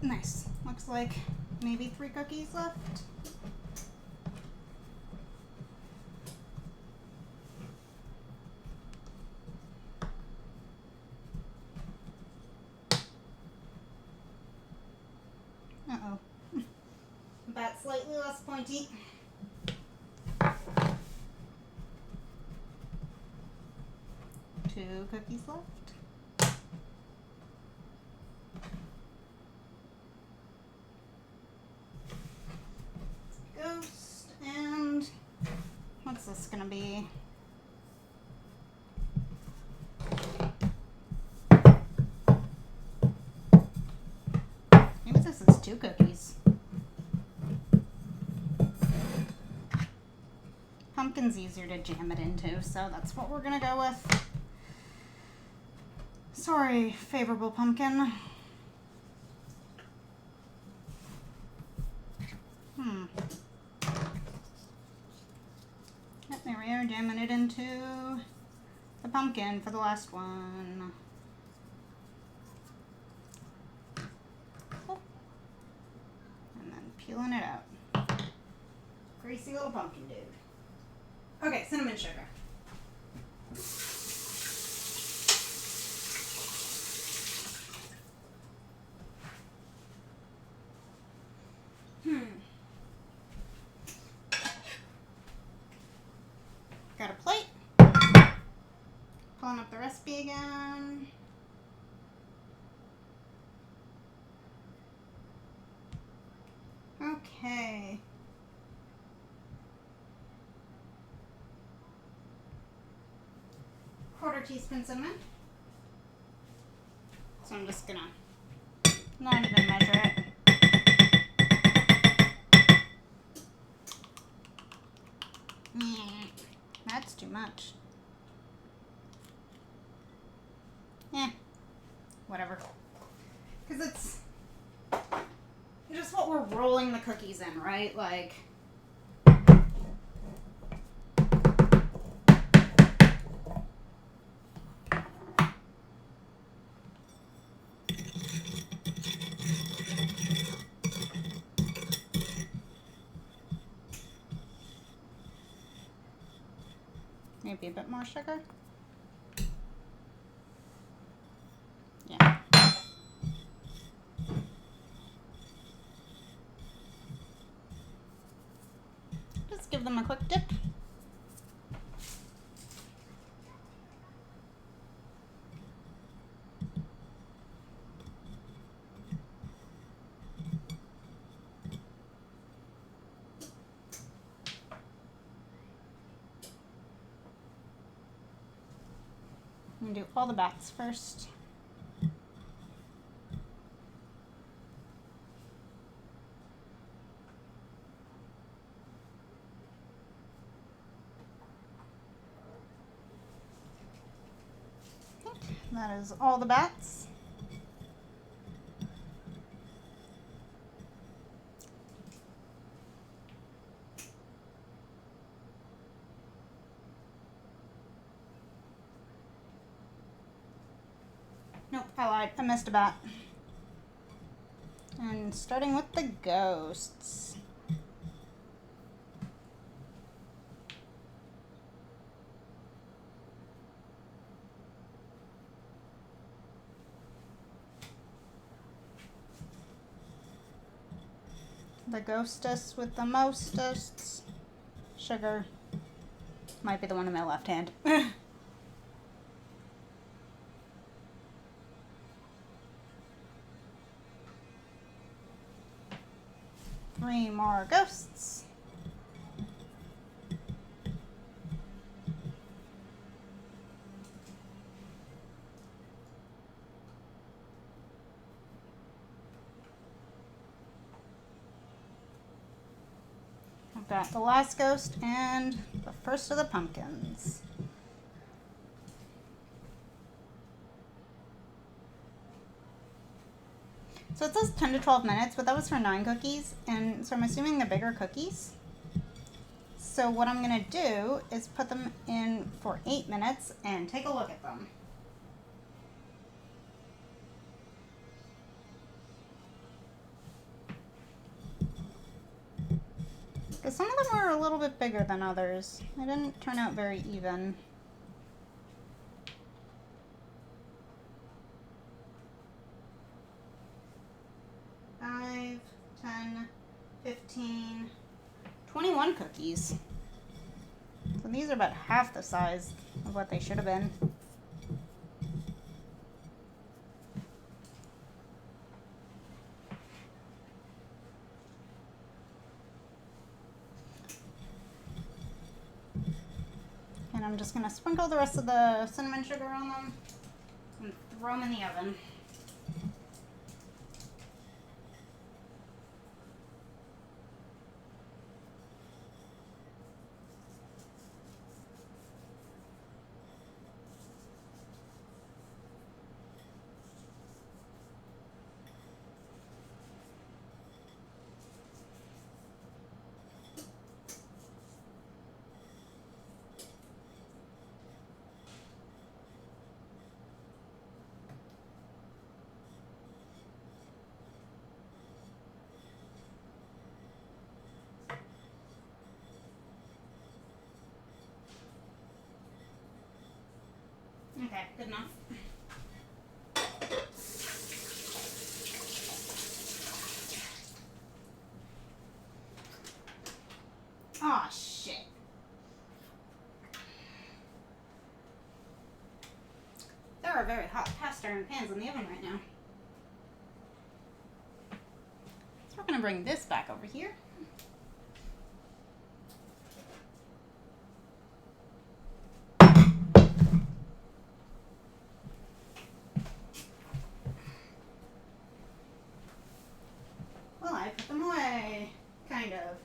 Nice. Looks like maybe 3 cookies left. Uh-oh. Bat slightly less pointy. 2 cookies left. gonna be. Maybe this is 2 cookies. Pumpkin's easier to jam it into, so that's what we're gonna go with. Sorry, favorable pumpkin. Yep, there we are, jamming it into the pumpkin for the last one. Oh. And then peeling it out. Greasy little pumpkin dude. Okay, cinnamon sugar. Got a plate. Pulling up the recipe again. Okay. Quarter teaspoon cinnamon. So I'm just gonna not even measure it. That's too much. Whatever. Because it's just what we're rolling the cookies in, right? Like, maybe a bit more sugar. Yeah. Just give them a quick dip. I'm gonna do all the bats first. That is all the bats. Nope, I lied. I missed a bat. And starting with the ghosts. The ghostess with the mostest. Sugar might be the one in my left hand. 3 more ghosts. I've got the last ghost and the first of the pumpkins. So it says 10 to 12 minutes, but that was for 9 cookies, and so I'm assuming they're bigger cookies. So what I'm going to do is put them in for 8 minutes and take a look at them. Because some of them were a little bit bigger than others. They didn't turn out very even. Five, 10, 15, 21 cookies. So these are about half the size of what they should have been. And I'm just going to sprinkle the rest of the cinnamon sugar on them and throw them in the oven. Okay, good enough. Aw, shit. There are very hot cast iron pans in the oven right now. So we're going to bring this back over here. Well, I put them away. Kind of.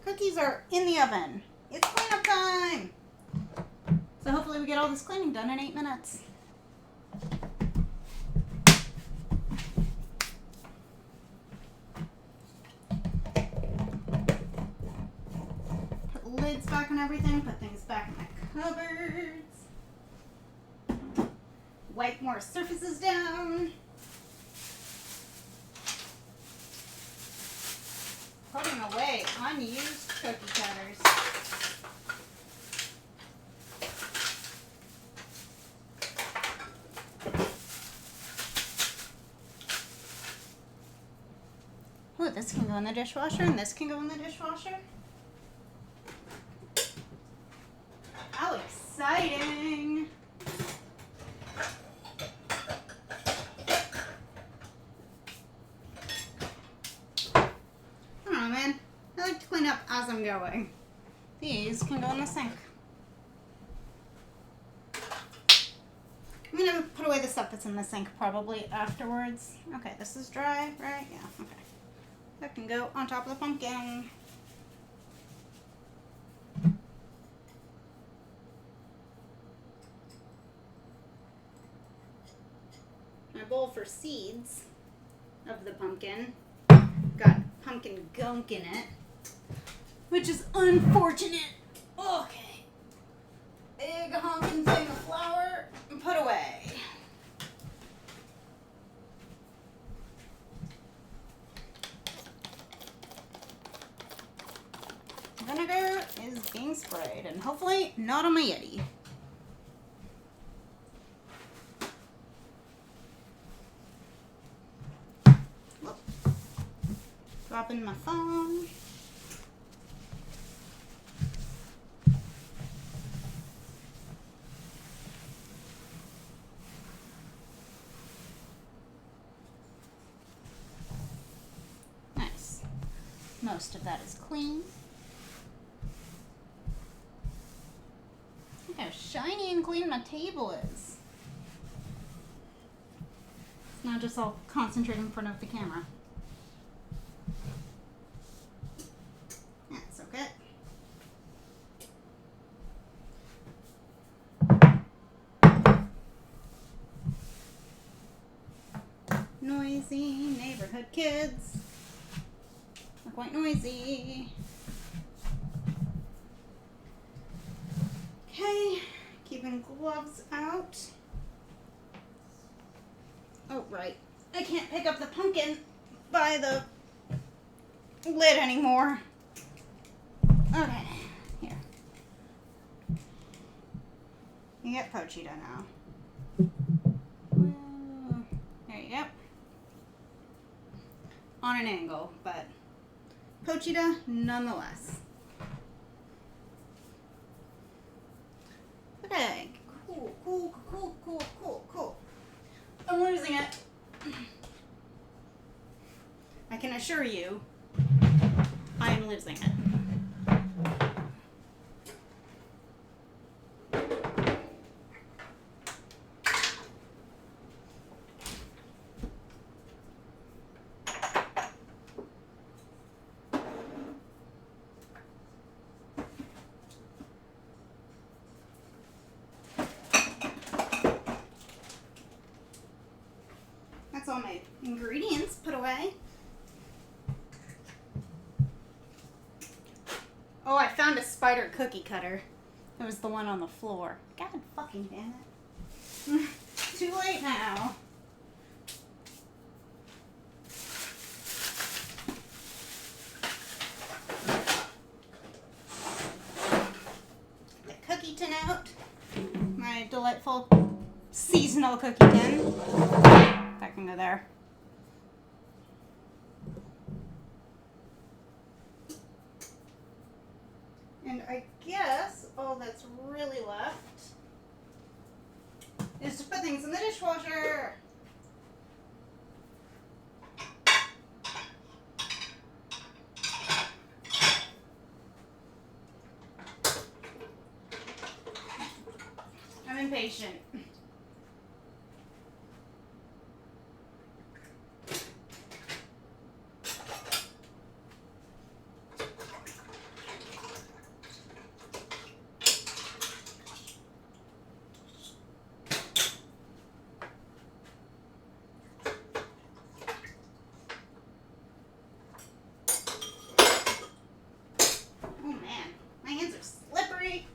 Cookies are in the oven. It's cleanup time. So hopefully we get all this cleaning done in 8 minutes. Put lids back on everything. Put things back in the cupboards. Wipe more surfaces down. Putting away unused cookie cutters. Oh, this can go in the dishwasher and this can go in the dishwasher. How exciting! As I'm going. These can go in the sink. I'm gonna put away the stuff that's in the sink probably afterwards. Okay, this is dry, right? Yeah, okay. That can go on top of the pumpkin. My bowl for seeds of the pumpkin got pumpkin gunk in it, which is unfortunate. Okay. Big honking thing of flour and put away. Vinegar is being sprayed and hopefully not on my Yeti. Whoop. Dropping my phone. Most of that is clean. Look how shiny and clean my table is. It's not just all concentrated in front of the camera. That's okay. Noisy neighborhood kids. They're quite noisy. Okay, keeping gloves out. Oh, right. I can't pick up the pumpkin by the lid anymore. Okay, here. You get Pochita now. There you go. On an angle, but Pochita nonetheless. Okay, cool. I'm losing it. I can assure you, I'm losing it. That's all my ingredients put away. Oh, I found a spider cookie cutter. It was the one on the floor. God fucking damn it. Too late now. The cookie tin out. My delightful seasonal cookie tin. That can go there. And I guess all that's really left is to put things in the dishwasher. I'm impatient. Oh man, my hands are slippery.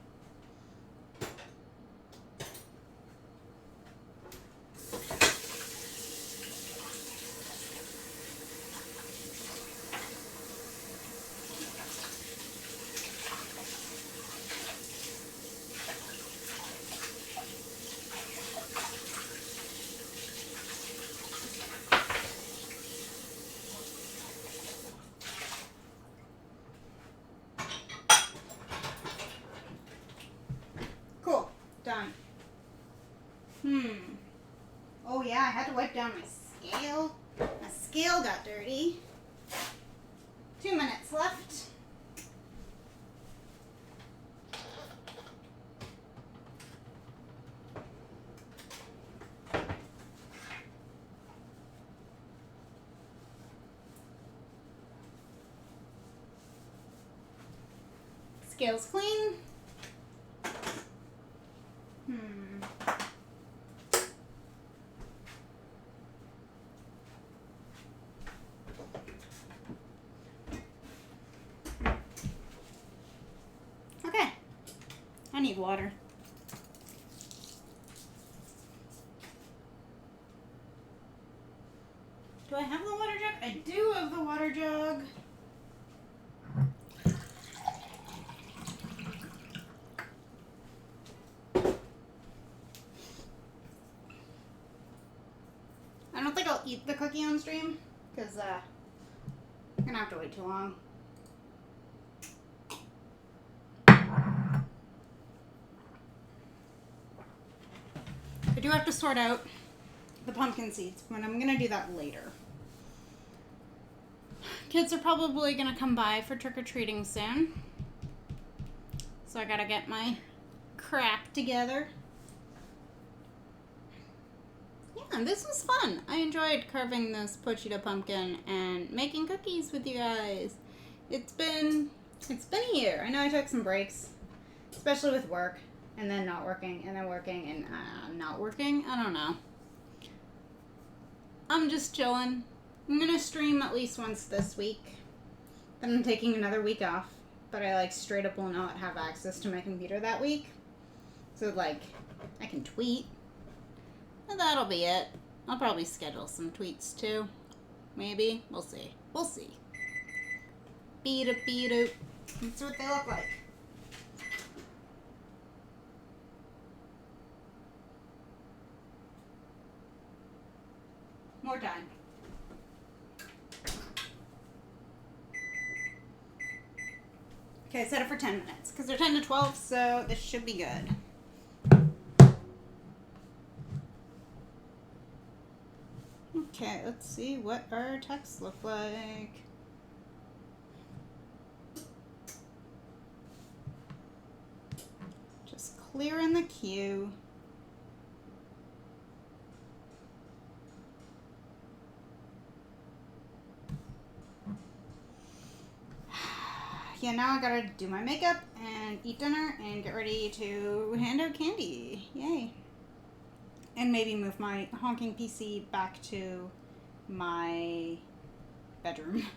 Cool, done. Oh yeah, I had to wipe down my scale. My scale got dirty. 2 minutes left. Scale's clean. Okay. I need water. Do I have the water jug? I do have the water jug. I don't think I'll eat the cookie on stream because I'm gonna have to wait too long. I do have to sort out the pumpkin seeds, but I'm gonna do that later. Kids are probably gonna come by for trick-or-treating soon, so I gotta get my crap together. Yeah, this was fun. I enjoyed carving this Pochita pumpkin and making cookies with you guys. It's been a year. I know I took some breaks, especially with work, and then not working, and then working, and not working. I don't know. I'm just chilling. I'm gonna stream at least once this week. Then I'm taking another week off, but I straight up will not have access to my computer that week. So I can tweet. And that'll be it. I'll probably schedule some tweets too. Maybe. We'll see. We'll see. Beat-up. That's what they look like. More time. Okay, set it for 10 minutes because they're 10 to 12, so this should be good. Okay, let's see what our texts look like. Just clearing the queue. Yeah, now I gotta do my makeup and eat dinner and get ready to hand out candy. Yay. And maybe move my honking PC back to my bedroom.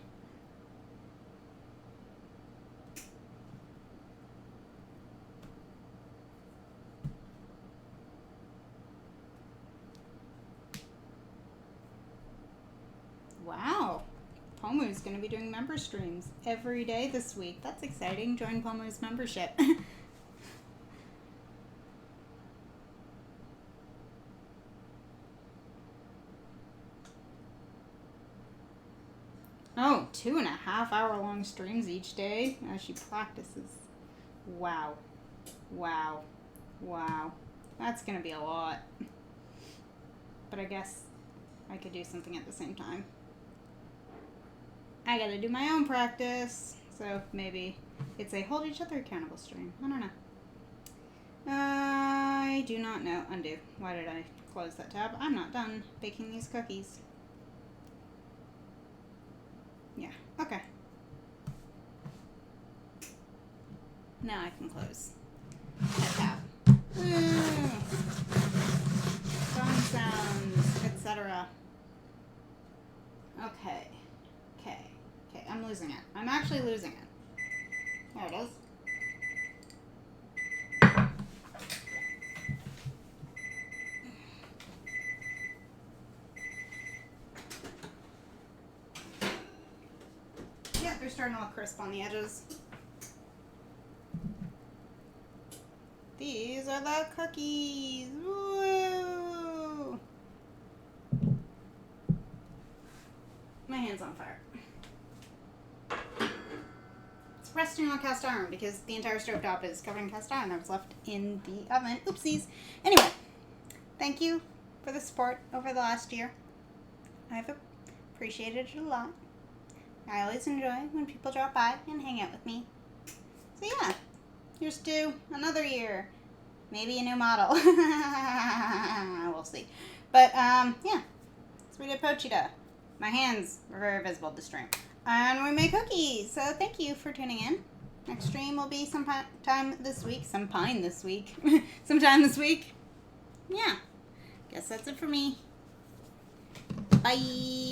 Wow. Pomu's going to be doing member streams every day this week. That's exciting. Join Pomu's membership. Oh, 2.5 hour long streams each day as she practices. Wow. Wow. Wow. That's going to be a lot. But I guess I could do something at the same time. I gotta do my own practice, so maybe it's a hold each other accountable stream. I don't know. I do not know. Undo. Why did I close that tab? I'm not done baking these cookies. Yeah, okay. Now I can close that tab. Woo! Phone sounds, etc. Okay. Okay, I'm losing it. I'm actually losing it. There it is. Yeah, they're starting to look crisp on the edges. These are the cookies. Woo! My hand's on fire. It's resting on cast iron because the entire stovetop is covered in cast iron that was left in the oven. Oopsies. Anyway, thank you for the support over the last year. I've appreciated it a lot. I always enjoy when people drop by and hang out with me. So yeah, here's to another year. Maybe a new model. We'll see. But yeah, so we did Pochita. My hands were very visible this stream. And we made cookies. So thank you for tuning in. Next stream will be sometime this week. Sometime this week. Yeah. Guess that's it for me. Bye.